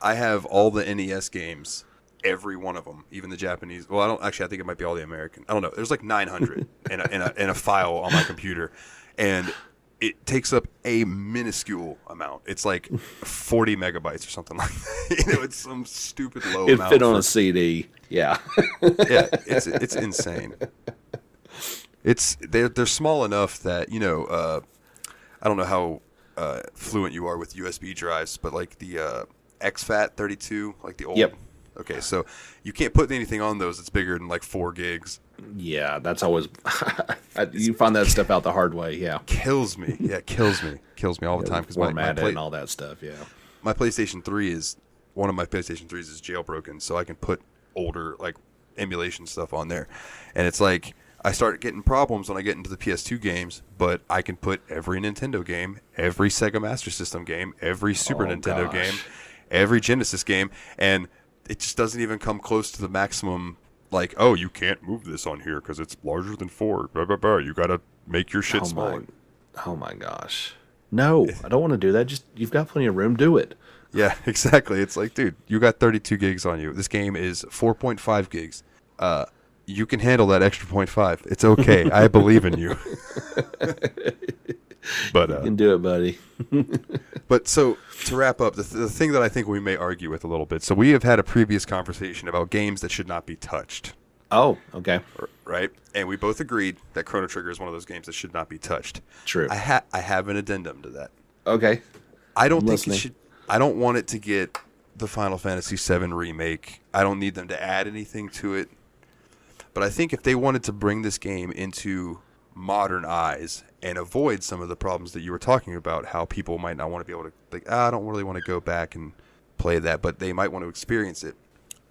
I have all the NES games, every one of them, even the Japanese. Well, I think it might be all the American. I don't know. There's 900 in a file on my computer, and it takes up a minuscule amount. It's 40 megabytes or something like that. It's some stupid low amount. It fit on a CD. Yeah. Yeah, it's insane. They're small enough that I don't know how fluent you are with USB drives, but like the exFAT 32, like the old. Yep. Okay, so you can't put anything on those that's bigger than like 4 gigs. Yeah, that's always you find that stuff out the hard way. Yeah, Kills me. Yeah, kills me all the time because format and all that stuff. Yeah, my PlayStation 3 is one of my PlayStation 3s is jailbroken, so I can put older like emulation stuff on there, and it's like I start getting problems when I get into the PS2 games, but I can put every Nintendo game, every Sega Master System game, every Super Nintendo game, every Genesis game, and it just doesn't even come close to the maximum. Like, oh, you can't move this on here because it's larger than 4. Blah, blah, blah. You got to make your shit smaller. Oh my gosh. No, I don't want to do that. Just, you've got plenty of room. Do it. Yeah, exactly. It's like, dude, you got 32 gigs on you. This game is 4.5 gigs. You can handle that extra 0.5. It's okay. I believe in you. But you can do it, buddy. But so to wrap up, the thing that I think we may argue with a little bit. So we have had a previous conversation about games that should not be touched. Oh, okay. Right? And we both agreed that Chrono Trigger is one of those games that should not be touched. True. I have an addendum to that. Okay. I don't think it should. I don't want it to get the Final Fantasy VII remake. I don't need them to add anything to it. But I think if they wanted to bring this game into modern eyes and avoid some of the problems that you were talking about, how people might not want to be able to, like, I don't really want to go back and play that, but they might want to experience it.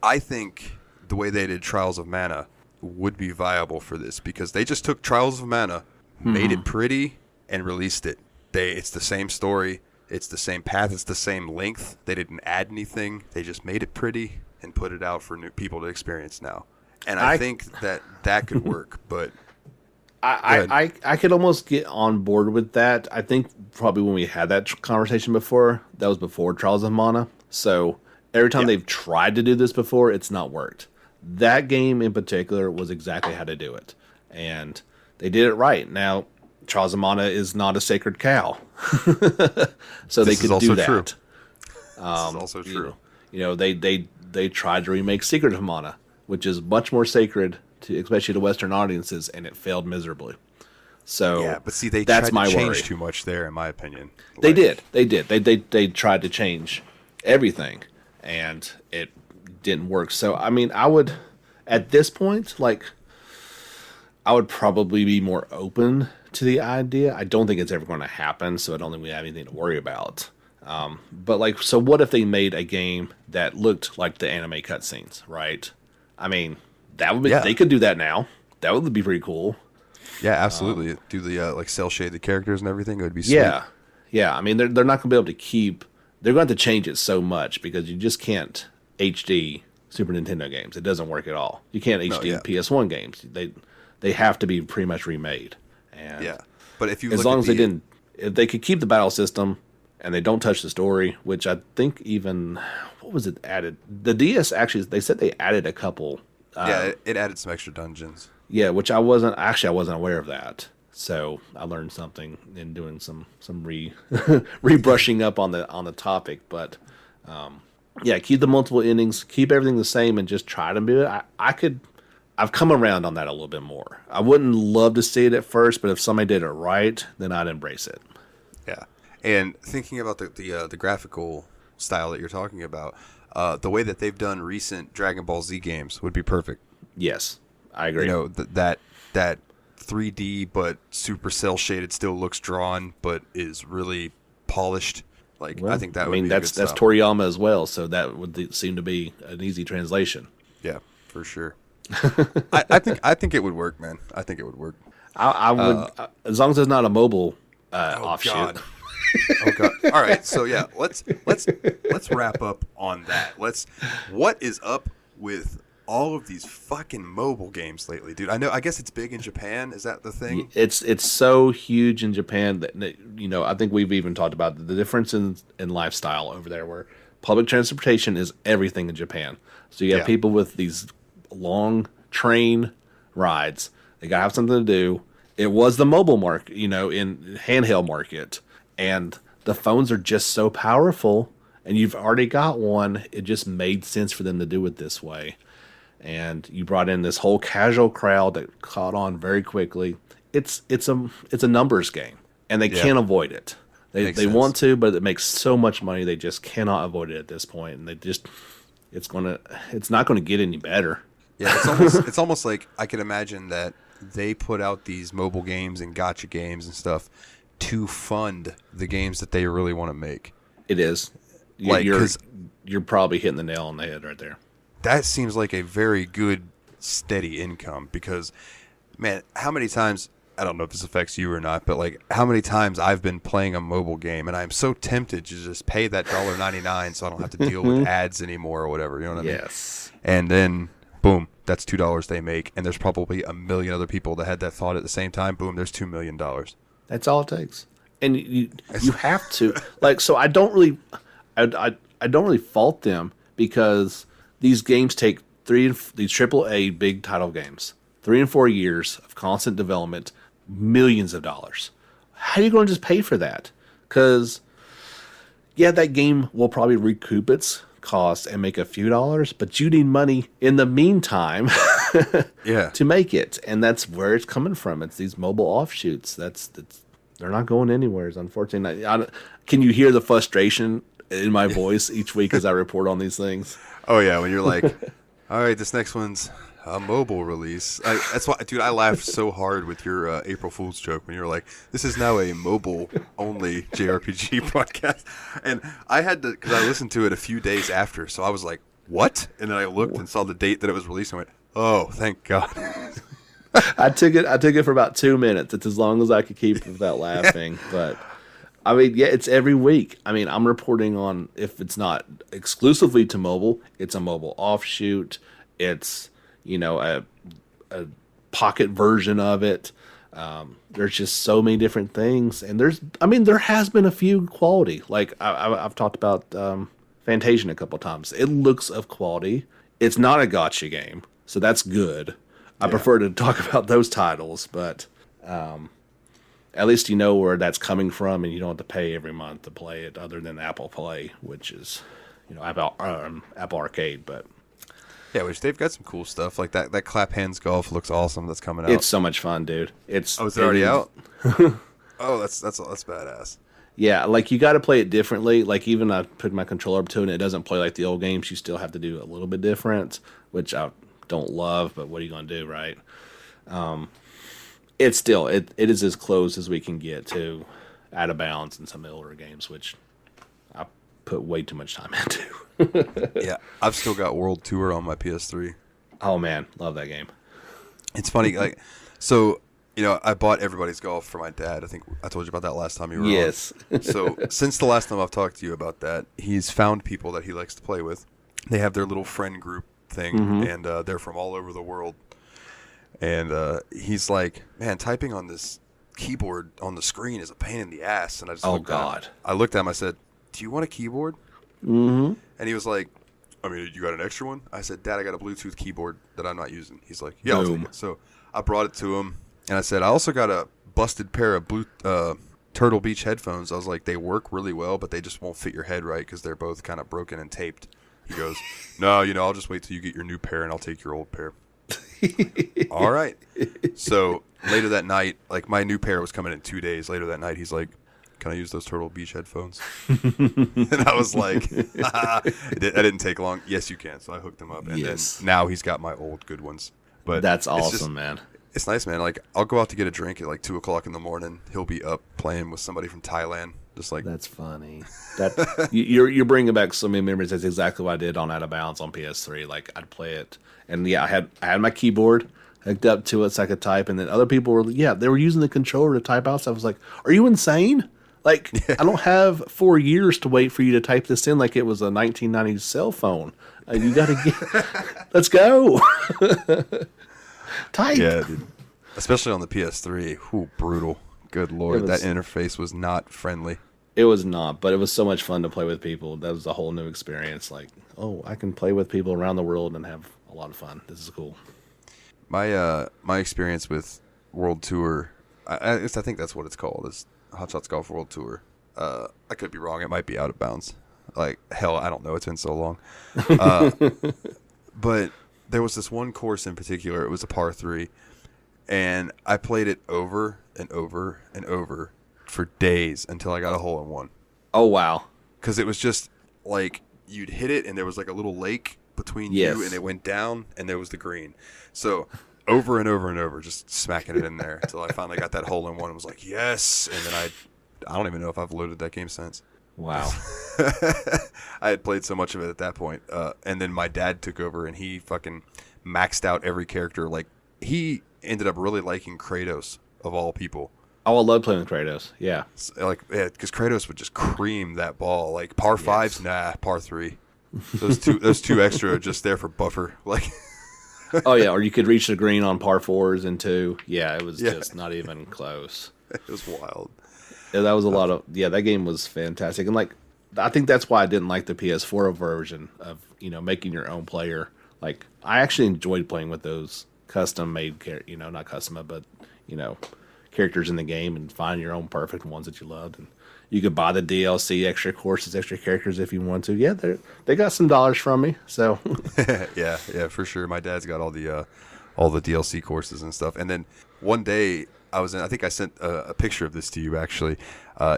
I think the way they did Trials of Mana would be viable for this, because they just took Trials of Mana, made it pretty, and released it. It's the same story, it's the same path, it's the same length. They didn't add anything. They just made it pretty and put it out for new people to experience now. And I think that could work, but I could almost get on board with that. I think probably when we had that conversation before, that was before Trials of Mana. So every time they've tried to do this before, it's not worked. That game in particular was exactly how to do it. And they did it right. Now, Trials of Mana is not a sacred cow. So they could do that. True. This is also true. You know, they tried to remake Secret of Mana, which is much more sacred, especially to Western audiences, and it failed miserably. So yeah, but see, they tried to change too much there, in my opinion. They did. They tried to change everything, and it didn't work. So I mean, I would, at this point, I would probably be more open to the idea. I don't think it's ever going to happen, so I don't think we have anything to worry about. But so what if they made a game that looked like the anime cutscenes, right? I mean, that would be. Yeah. They could do that now. That would be pretty cool. Yeah, absolutely. Do the cell shade the characters and everything. It would be sweet. Yeah. I mean, they're not going to be able to keep. They're going to have to change it so much because you just can't HD Super Nintendo games. It doesn't work at all. You can't HD PS1 games. They have to be pretty much remade. And yeah, but if you as long as if they could keep the battle system and they don't touch the story, which I think even what was it added? The DS actually, they said they added a couple. It added some extra dungeons. Yeah, which I wasn't aware of that. So I learned something in doing some rebrushing up on the topic. But keep the multiple endings, keep everything the same, and just try to do it. I've come around on that a little bit more. I wouldn't love to see it at first, but if somebody did it right, then I'd embrace it. Yeah, and thinking about the graphical style that you're talking about, the way that they've done recent Dragon Ball Z games would be perfect. Yes, I agree. You know, that 3D but super cell shaded still looks drawn, but is really polished. I think that would be that's Toriyama as well, so that would seem to be an easy translation. Yeah, for sure. I think it would work, man. I think it would work. I would, as long as it's not a mobile offshoot. God. Oh god! All right, so yeah, let's wrap up on that. What is up with all of these fucking mobile games lately, dude? I guess it's big in Japan. Is that the thing? It's so huge in Japan that I think we've even talked about the difference in lifestyle over there, where public transportation is everything in Japan. So you have people with these long train rides. They gotta have something to do. It was the mobile market, in handheld market, and the phones are just so powerful, and you've already got one. It just made sense for them to do it this way. And you brought in this whole casual crowd that caught on very quickly. It's a numbers game, and they can't avoid it. They sense. want to, but it makes so much money they just cannot avoid it at this point, and it's not gonna get any better. Yeah, it's almost like I could imagine that they put out these mobile games and gotcha games and stuff to fund the games that they really want to make. It is. Like, You're probably hitting the nail on the head right there. That seems like a very good, steady income because, man, how many times, I don't know if this affects you or not, but like how many times I've been playing a mobile game and I'm so tempted to just pay that $1.99 so I don't have to deal with ads anymore or whatever. You know what I mean? Yes. And then, boom, that's $2 they make. And there's probably a million other people that had that thought at the same time. Boom, there's $2 million. That's all it takes. And you have to like. So I don't really fault them because these games take these AAA big title games, 3 and 4 years of constant development, millions of dollars. How are you going to just pay for that? Because yeah, that game will probably recoup its cost and make a few dollars, but you need money in the meantime to make it, and that's where it's coming from. It's these mobile offshoots. They're not going anywhere. Unfortunately, can you hear the frustration in my voice each week as I report on these things? Oh yeah, when you're like, all right, this next one's a mobile release. That's why, dude, I laughed so hard with your April Fool's joke when you were like, this is now a mobile-only JRPG podcast. And I had to, because I listened to it a few days after, so I was like, what? And then I looked and saw the date that it was released and went, oh, thank God. I took it for about 2 minutes. It's as long as I could keep without laughing. But I mean, yeah, it's every week. I mean, I'm reporting on, if it's not exclusively to mobile, it's a mobile offshoot. It's, a pocket version of it. There's just so many different things, and there has been a few quality. Like I've talked about Fantasian a couple times. It looks of quality. It's not a gotcha game, so that's good. I prefer to talk about those titles, but at least you know where that's coming from, and you don't have to pay every month to play it, other than Apple Play, which is Apple Arcade, but. Yeah, which they've got some cool stuff. Like that Clap Hands Golf looks awesome. That's coming out. It's so much fun, dude. Is it already out? Oh, that's badass. Yeah, like you got to play it differently. Like even I put my controller up to it, and it doesn't play like the old games. You still have to do a little bit different, which I don't love. But what are you gonna do, right? It's still it is as close as we can get to Out of Bounds and some older games, which I put way too much time into. Yeah, I've still got World Tour on my PS3. Oh man, love that game. It's funny, like, so I bought Everybody's Golf for my dad. I think I told you about that last time you were yes. on. So since the last time I've talked to you about that, he's found people that he likes to play with. They have their little friend group thing, and they're from all over the world. And he's like, man, typing on this keyboard on the screen is a pain in the ass. And I just looked at him. I looked at him. I said, do you want a keyboard? Mm-hmm. And he was like, I mean, you got an extra one? I said, Dad, I got a Bluetooth keyboard that I'm not using. He's like, yeah, I'll take it. So I brought it to him, and I said, I also got a busted pair of Turtle Beach headphones. I was like, they work really well, but they just won't fit your head right because they're both kind of broken and taped. He goes, no, I'll just wait till you get your new pair, and I'll take your old pair. All right. So later that night, like my new pair was coming in 2 days. Later that night, he's like, can I use those Turtle Beach headphones? And I was like, that didn't take long. Yes, you can. So I hooked him up. And then now he's got my old good ones. But that's awesome, man. It's nice, man. Like, I'll go out to get a drink at like 2 o'clock in the morning. He'll be up playing with somebody from Thailand. Just like, that's funny. That you're bringing back so many memories. That's exactly what I did on Out of Bounds on PS3. Like, I'd play it, and yeah, I had my keyboard hooked up to it so I could type, and then other people were they were using the controller to type out. So I was like, are you insane? Like, I don't have 4 years to wait for you to type this in like it was a 1990s cell phone. You got to let's go. Type. Yeah, dude. Especially on the PS3. Whew, brutal. Good Lord. That interface was not friendly. It was not, but it was so much fun to play with people. That was a whole new experience. Like, oh, I can play with people around the world and have a lot of fun. This is cool. My experience with World Tour, I think that's what it's called, is Hot Shots Golf World Tour. I could be wrong. It might be Out of Bounds. Like, hell, I don't know. It's been so long. But there was this one course in particular. It was a par 3. And I played it over and over and over, for days until I got a hole in one. Oh, wow. Because it was just like you'd hit it and there was like a little lake between Yes. you and it went down and there was the green. So over and over and over, just smacking it in there until I finally got that hole in one and was like, yes. And then I don't even know if I've loaded that game since. Wow. I had played so much of it at that point. And then my dad took over and he fucking maxed out every character. Like, he ended up really liking Kratos, of all people. Oh, I love playing with Kratos. Yeah. Like, because Kratos would just cream that ball. Like, par fives, nah, par three. Those two extra are just there for buffer. Like, Oh, yeah. Or you could reach the green on par fours and two. Yeah, it was just not even close. it was wild. Yeah, that was a lot of. Yeah, that game was fantastic. And, like, I think that's why I didn't like the PS4 version of, making your own player. Like, I actually enjoyed playing with those custom made, not custom, but, characters in the game and find your own perfect ones that you loved. And you could buy the DLC, extra courses, extra characters if you want to. Yeah, they got some dollars from me. So yeah, for sure. My dad's got all the DLC courses and stuff. And then one day I think I sent a picture of this to you actually.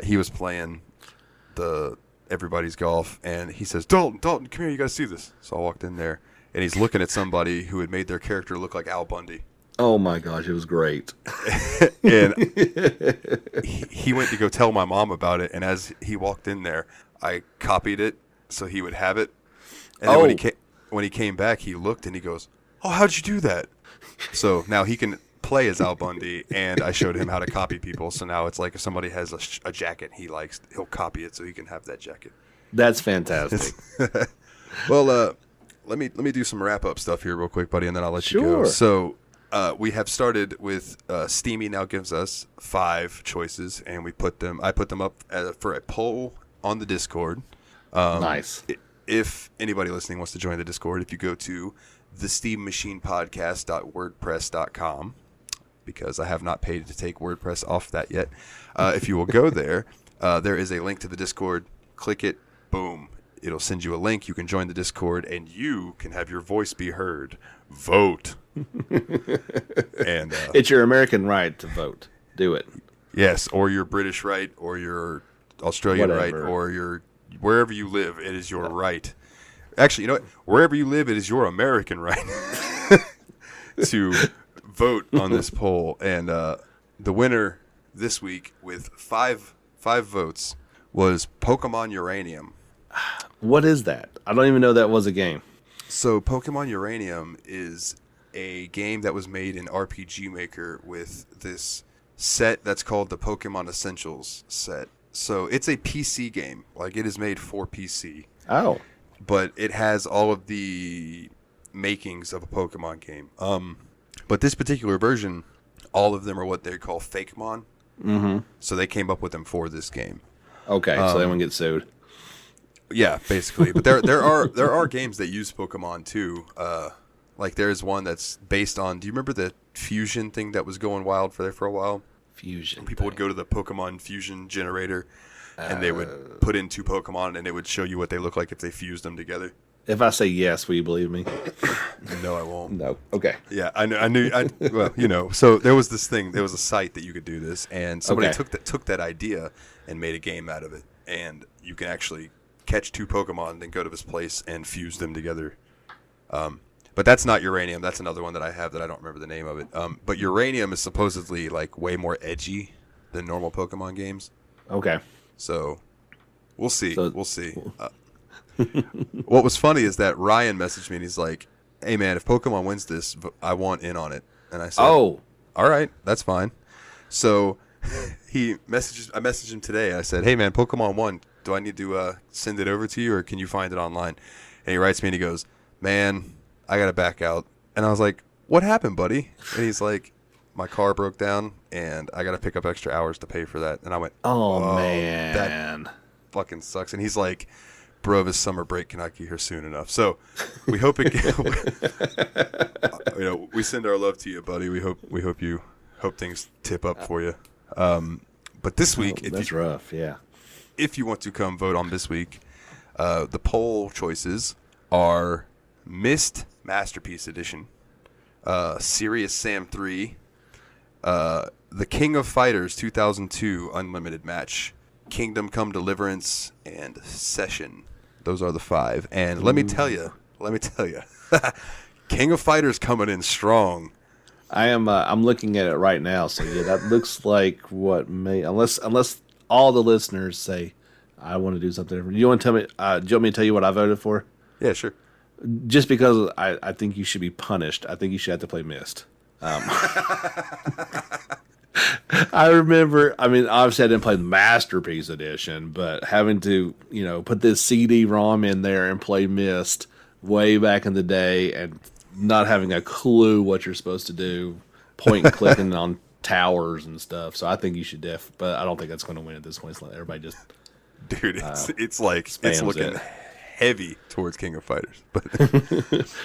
He was playing the Everybody's Golf, and he says, Dalton, come here, you got to see this. So I walked in there, and he's looking at somebody who had made their character look like Al Bundy. oh my gosh, it was great. And he went to go tell my mom about it, and as he walked in there, I copied it so he would have it. And then when he came back, he looked and he goes, "Oh, how'd you do that?" So now he can play as Al Bundy, and I showed him how to copy people. So now it's like if somebody has a jacket he likes, he'll copy it so he can have that jacket. That's fantastic. Well, let me do some wrap up stuff here real quick, buddy, and then I'll let you go. So we have started with Steamy now gives us 5 choices, and I put them up for a poll on the Discord. Nice. If anybody listening wants to join the Discord, if you go to thesteammachinepodcast.wordpress.com, because I have not paid to take WordPress off that yet. If you will go there, there is a link to the Discord. Click it, boom. It'll send you a link. You can join the Discord, and you can have your voice be heard. Vote. And it's your American right to vote. Do it. Yes, or your British right, or your Australian right, Whatever. or your wherever you live, it is your right. Actually, you know what? Wherever you live, it is your American right to vote on this poll. And the winner this week with five votes was Pokemon Uranium. What is that? I don't even know that was a game. So Pokemon Uranium is a game that was made in RPG Maker with this set that's called the Pokemon Essentials set. So it's a PC game. Like, it is made for PC. Oh. But it has all of the makings of a Pokemon game. But this particular version, all of them are what they call Fakemon. Mm-hmm. So they came up with them for this game. Okay, so they won't get sued. Yeah, basically. But there are games that use Pokemon too. Like, there's one that's based on. Do you remember the fusion thing that was going wild for a while? Fusion. People would go to the Pokemon fusion generator, and they would put in 2 Pokemon, and it would show you what they look like if they fused them together. If I say yes, will you believe me? No, I won't. No. Okay. Yeah, I knew. Well, you know. So there was this thing. There was a site that you could do this, and somebody took that idea and made a game out of it. And you can actually catch 2 Pokemon, then go to this place and fuse them together. But that's not Uranium. That's another one that I have that I don't remember the name of it. But Uranium is supposedly like way more edgy than normal Pokemon games. Okay. So we'll see. We'll see. What was funny is that Ryan messaged me and he's like, "Hey man, if Pokemon wins this, I want in on it." And I said, "Oh, all right, that's fine." So I messaged him today. I said, "Hey man, Pokemon won. Do I need to send it over to you, or can you find it online?" And he writes me and he goes, "Man, I gotta back out." And I was like, "What happened, buddy?" And he's like, "My car broke down and I gotta pick up extra hours to pay for that." And I went, Oh man, that fucking sucks. And he's like, "Bro, this summer break cannot get here soon enough." So we hope it we send our love to you, buddy. We hope things tip up for you. But this week, that's rough. Yeah. If you want to come vote on this week, the poll choices are Myst Masterpiece Edition, Serious Sam 3, the King of Fighters 2002 Unlimited match, Kingdom Come Deliverance, and Session. Those are the 5. And let me tell you, King of Fighters coming in strong. I'm looking at it right now. So yeah, that looks like what may unless all the listeners say I want to do something different. You want to tell me? Do you want me to tell you what I voted for? Yeah, sure. Just because I think you should be punished. I think you should have to play Myst. I remember, I mean, obviously I didn't play the Masterpiece Edition, but having to, put this CD-ROM in there and play Myst way back in the day and not having a clue what you're supposed to do, point and clicking on towers and stuff. So I think you should but I don't think that's going to win at this point. So everybody just... Dude, it's looking heavy towards King of Fighters. But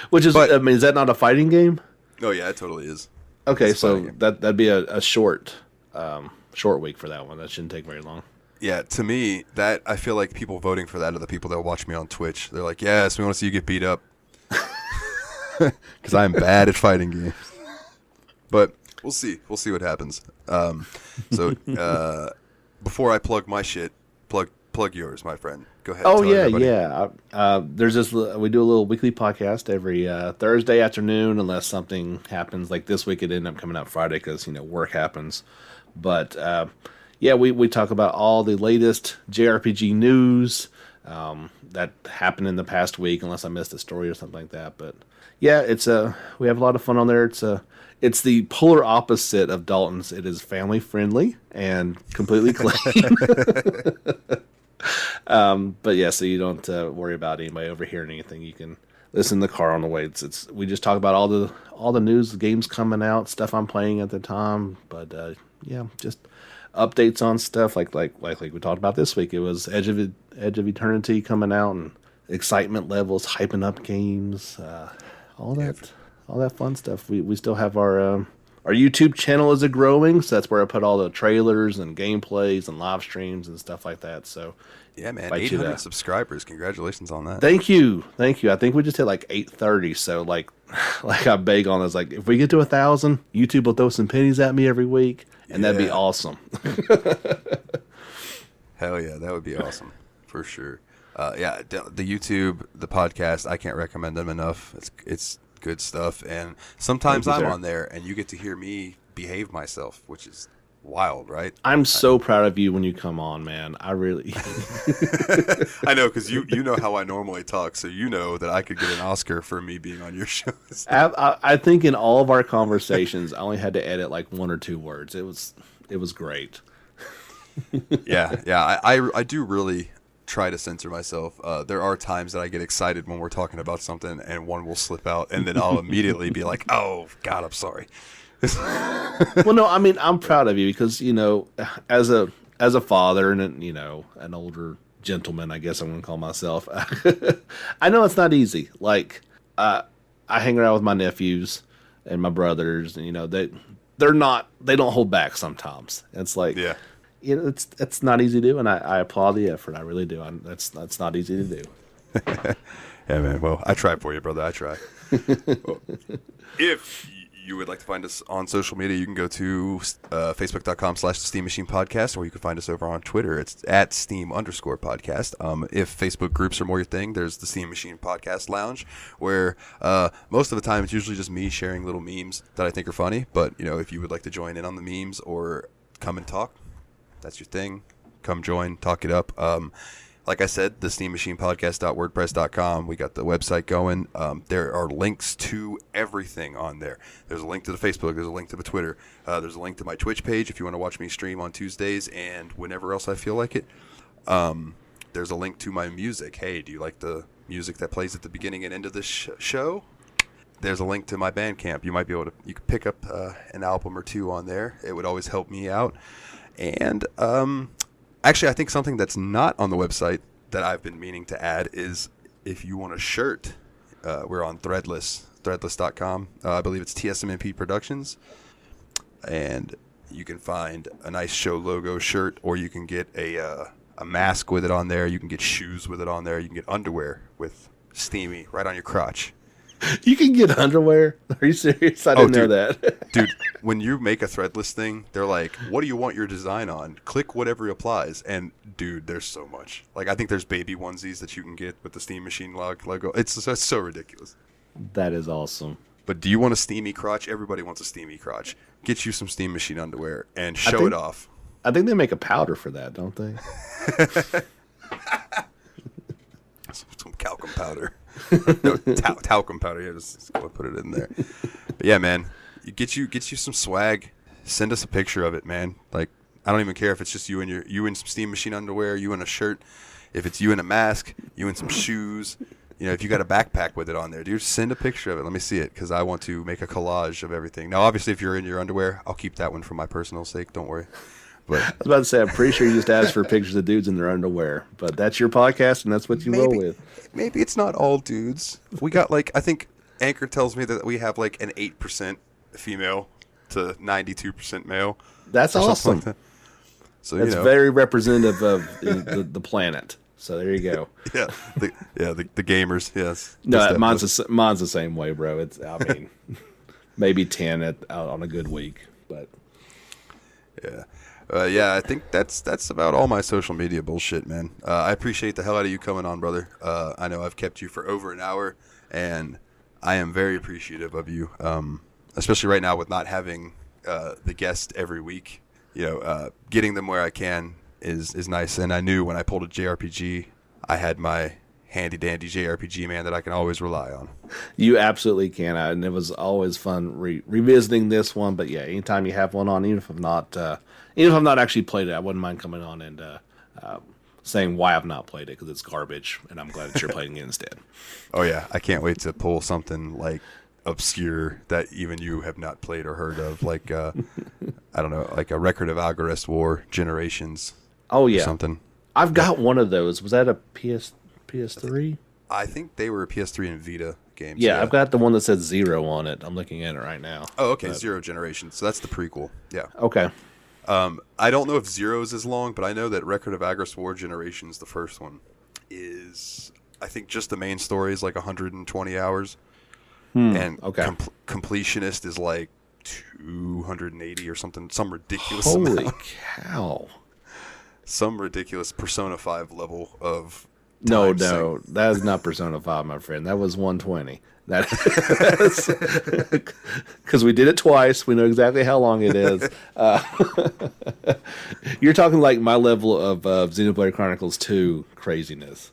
Which is, I mean, is that not a fighting game? Oh, yeah, it totally is. Okay, so that'd be a short week for that one. That shouldn't take very long. Yeah, to me, that I feel like people voting for that are the people that watch me on Twitch. They're like, yes, we want to see you get beat up. Because I'm bad at fighting games. But we'll see. We'll see what happens. So before I plug my shit, plug yours, my friend. Go ahead. Oh, yeah. There's this. We do a little weekly podcast every Thursday afternoon, unless something happens. Like this week, it ended up coming out Friday because work happens. But we talk about all the latest JRPG news that happened in the past week, unless I missed a story or something like that. But yeah, we have a lot of fun on there. It's the polar opposite of Dalton's. It is family friendly and completely clean. But yeah, so you don't worry about anybody overhearing anything. You can listen in the car on the way. We just talk about all the news, games coming out, stuff I'm playing at the time. But just updates on stuff like we talked about this week. It was Edge of Eternity coming out and excitement levels, hyping up games, all that fun stuff. We still have our YouTube channel is growing, so that's where I put all the trailers and gameplays and live streams and stuff like that. So yeah, man, 800 subscribers. Congratulations on that. Thank you. I think we just hit like 830. So like I beg on us, like if we get to 1,000, YouTube will throw some pennies at me every week, and that'd be awesome. Hell yeah, that would be awesome for sure. The YouTube, the podcast, I can't recommend them enough. It's good stuff, and sometimes I'm on there and you get to hear me behave myself, which is wild, right? I'm so proud of you when you come on, man. I really I know, because you know how I normally talk, so you know that I could get an Oscar for me being on your shows. I think in all of our conversations I only had to edit like 1 or 2 words. It was great. yeah I do really try to censor myself. There are times that I get excited when we're talking about something and one will slip out, and then I'll immediately be like, oh God, I'm sorry. Well, no, I mean, I'm proud of you because, as a father and, an older gentleman, I guess I'm going to call myself. I know it's not easy. Like, I hang around with my nephews and my brothers, and, they don't hold back sometimes. It's like, yeah. It's not easy to do, and I applaud the effort. I really do. That's not easy to do. Yeah, man. Well, I try for you, brother. I try. Well, if you would like to find us on social media, you can go to facebook.com/Steam Machine Podcast, or you can find us over on Twitter. It's at Steam_podcast. If Facebook groups are more your thing, there's the Steam Machine Podcast Lounge, where most of the time it's usually just me sharing little memes that I think are funny. But, if you would like to join in on the memes or come and talk, that's your thing. Come join, talk it up. Like I said, the steammachinepodcast.wordpress.com. We got the website going. There are links to everything on there. There's a link to the Facebook. There's a link to the Twitter. There's a link to my Twitch page if you want to watch me stream on Tuesdays and whenever else I feel like it. There's a link to my music. Hey, do you like the music that plays at the beginning and end of this show? There's a link to my Bandcamp. You might be able to. You could pick up an album or 2 on there. It would always help me out. And actually, I think something that's not on the website that I've been meaning to add is if you want a shirt, we're on threadless.com. I believe it's TSMP Productions. And you can find a nice show logo shirt, or you can get a mask with it on there. You can get shoes with it on there. You can get underwear with Steamy right on your crotch. You can get underwear? Are you serious? I didn't know that. Dude, when you make a threadless thing, they're like, what do you want your design on? Click whatever applies. And, dude, there's so much. Like, I think there's baby onesies that you can get with the Steam Machine logo. It's so ridiculous. That is awesome. But do you want a steamy crotch? Everybody wants a steamy crotch. Get you some Steam Machine underwear and show it off. I think they make a powder for that, don't they? Some talcum powder. No, talcum powder. Yeah, just go put it in there. But yeah, man, get you some swag. Send us a picture of it, man. Like, I don't even care if it's just you in some Steam Machine underwear, you in a shirt. If it's you in a mask, you in some shoes. You know, if you got a backpack with it on there, dude, send a picture of it. Let me see it, because I want to make a collage of everything. Now, obviously, if you're in your underwear, I'll keep that one for my personal sake. Don't worry. But I was about to say, I'm pretty sure you just asked for pictures of dudes in their underwear, but that's your podcast, and that's what you roll with. Maybe it's not all dudes. We got, like, I think Anchor tells me that we have, like, an 8% female to 92% male. That's awesome. Like that. So, that's very representative of the planet. So there you go. Yeah, the gamers. Yes. No, mine's the same way, bro. It's maybe 10 out on a good week, but yeah. I think that's about all my social media bullshit, man. I appreciate the hell out of you coming on, brother. I know I've kept you for over an hour, and I am very appreciative of you, especially right now with not having the guest every week. You know, getting them where I can is nice, and I knew when I pulled a JRPG, I had my handy dandy JRPG man that I can always rely on. You absolutely can, and it was always fun revisiting this one. But yeah, anytime you have one on, even if I've not actually played it, I wouldn't mind coming on and saying why I've not played it, because it's garbage, and I'm glad that you're playing it instead. Oh yeah, I can't wait to pull something like obscure that even you have not played or heard of, like I don't know, like a Record of Algarest War Generations. Oh yeah, something. I've got one of those. Was that a PS3? I think they were PS3 and Vita games. Yeah, I've got the one that says 0 on it. I'm looking at it right now. Oh, okay, Zero Generation. So that's the prequel. Yeah. Okay. I don't know if Zero's is long, but I know that Record of Algarest War Generations, the first one, is, I think just the main story is like 120 hours. And completionist is like 280 or something, some ridiculous amount. Holy cow. Some ridiculous Persona 5 level of No, that is not Persona 5, my friend. That was 120. Because we did it twice. We know exactly how long it is. You're talking like my level of Xenoblade Chronicles 2 craziness.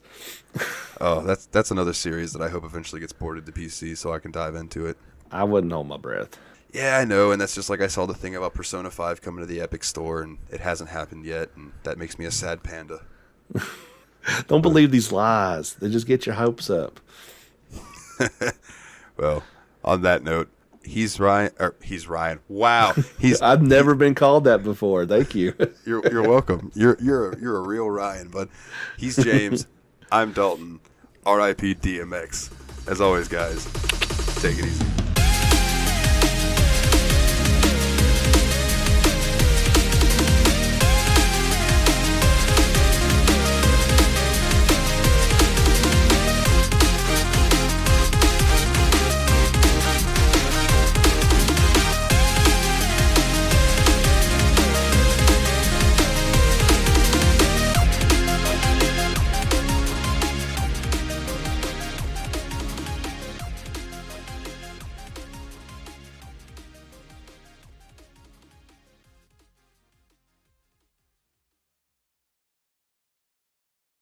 Oh, that's another series that I hope eventually gets ported to PC so I can dive into it. I wouldn't hold my breath. Yeah, I know, and that's just like I saw the thing about Persona 5 coming to the Epic Store, and it hasn't happened yet, and that makes me a sad panda. Don't believe these lies. They just get your hopes up. Well, on that note, he's Ryan. Wow, I've never been called that before. Thank you. You're welcome. You're a real Ryan, bud. He's James. I'm Dalton. R.I.P. DMX. As always, guys, take it easy.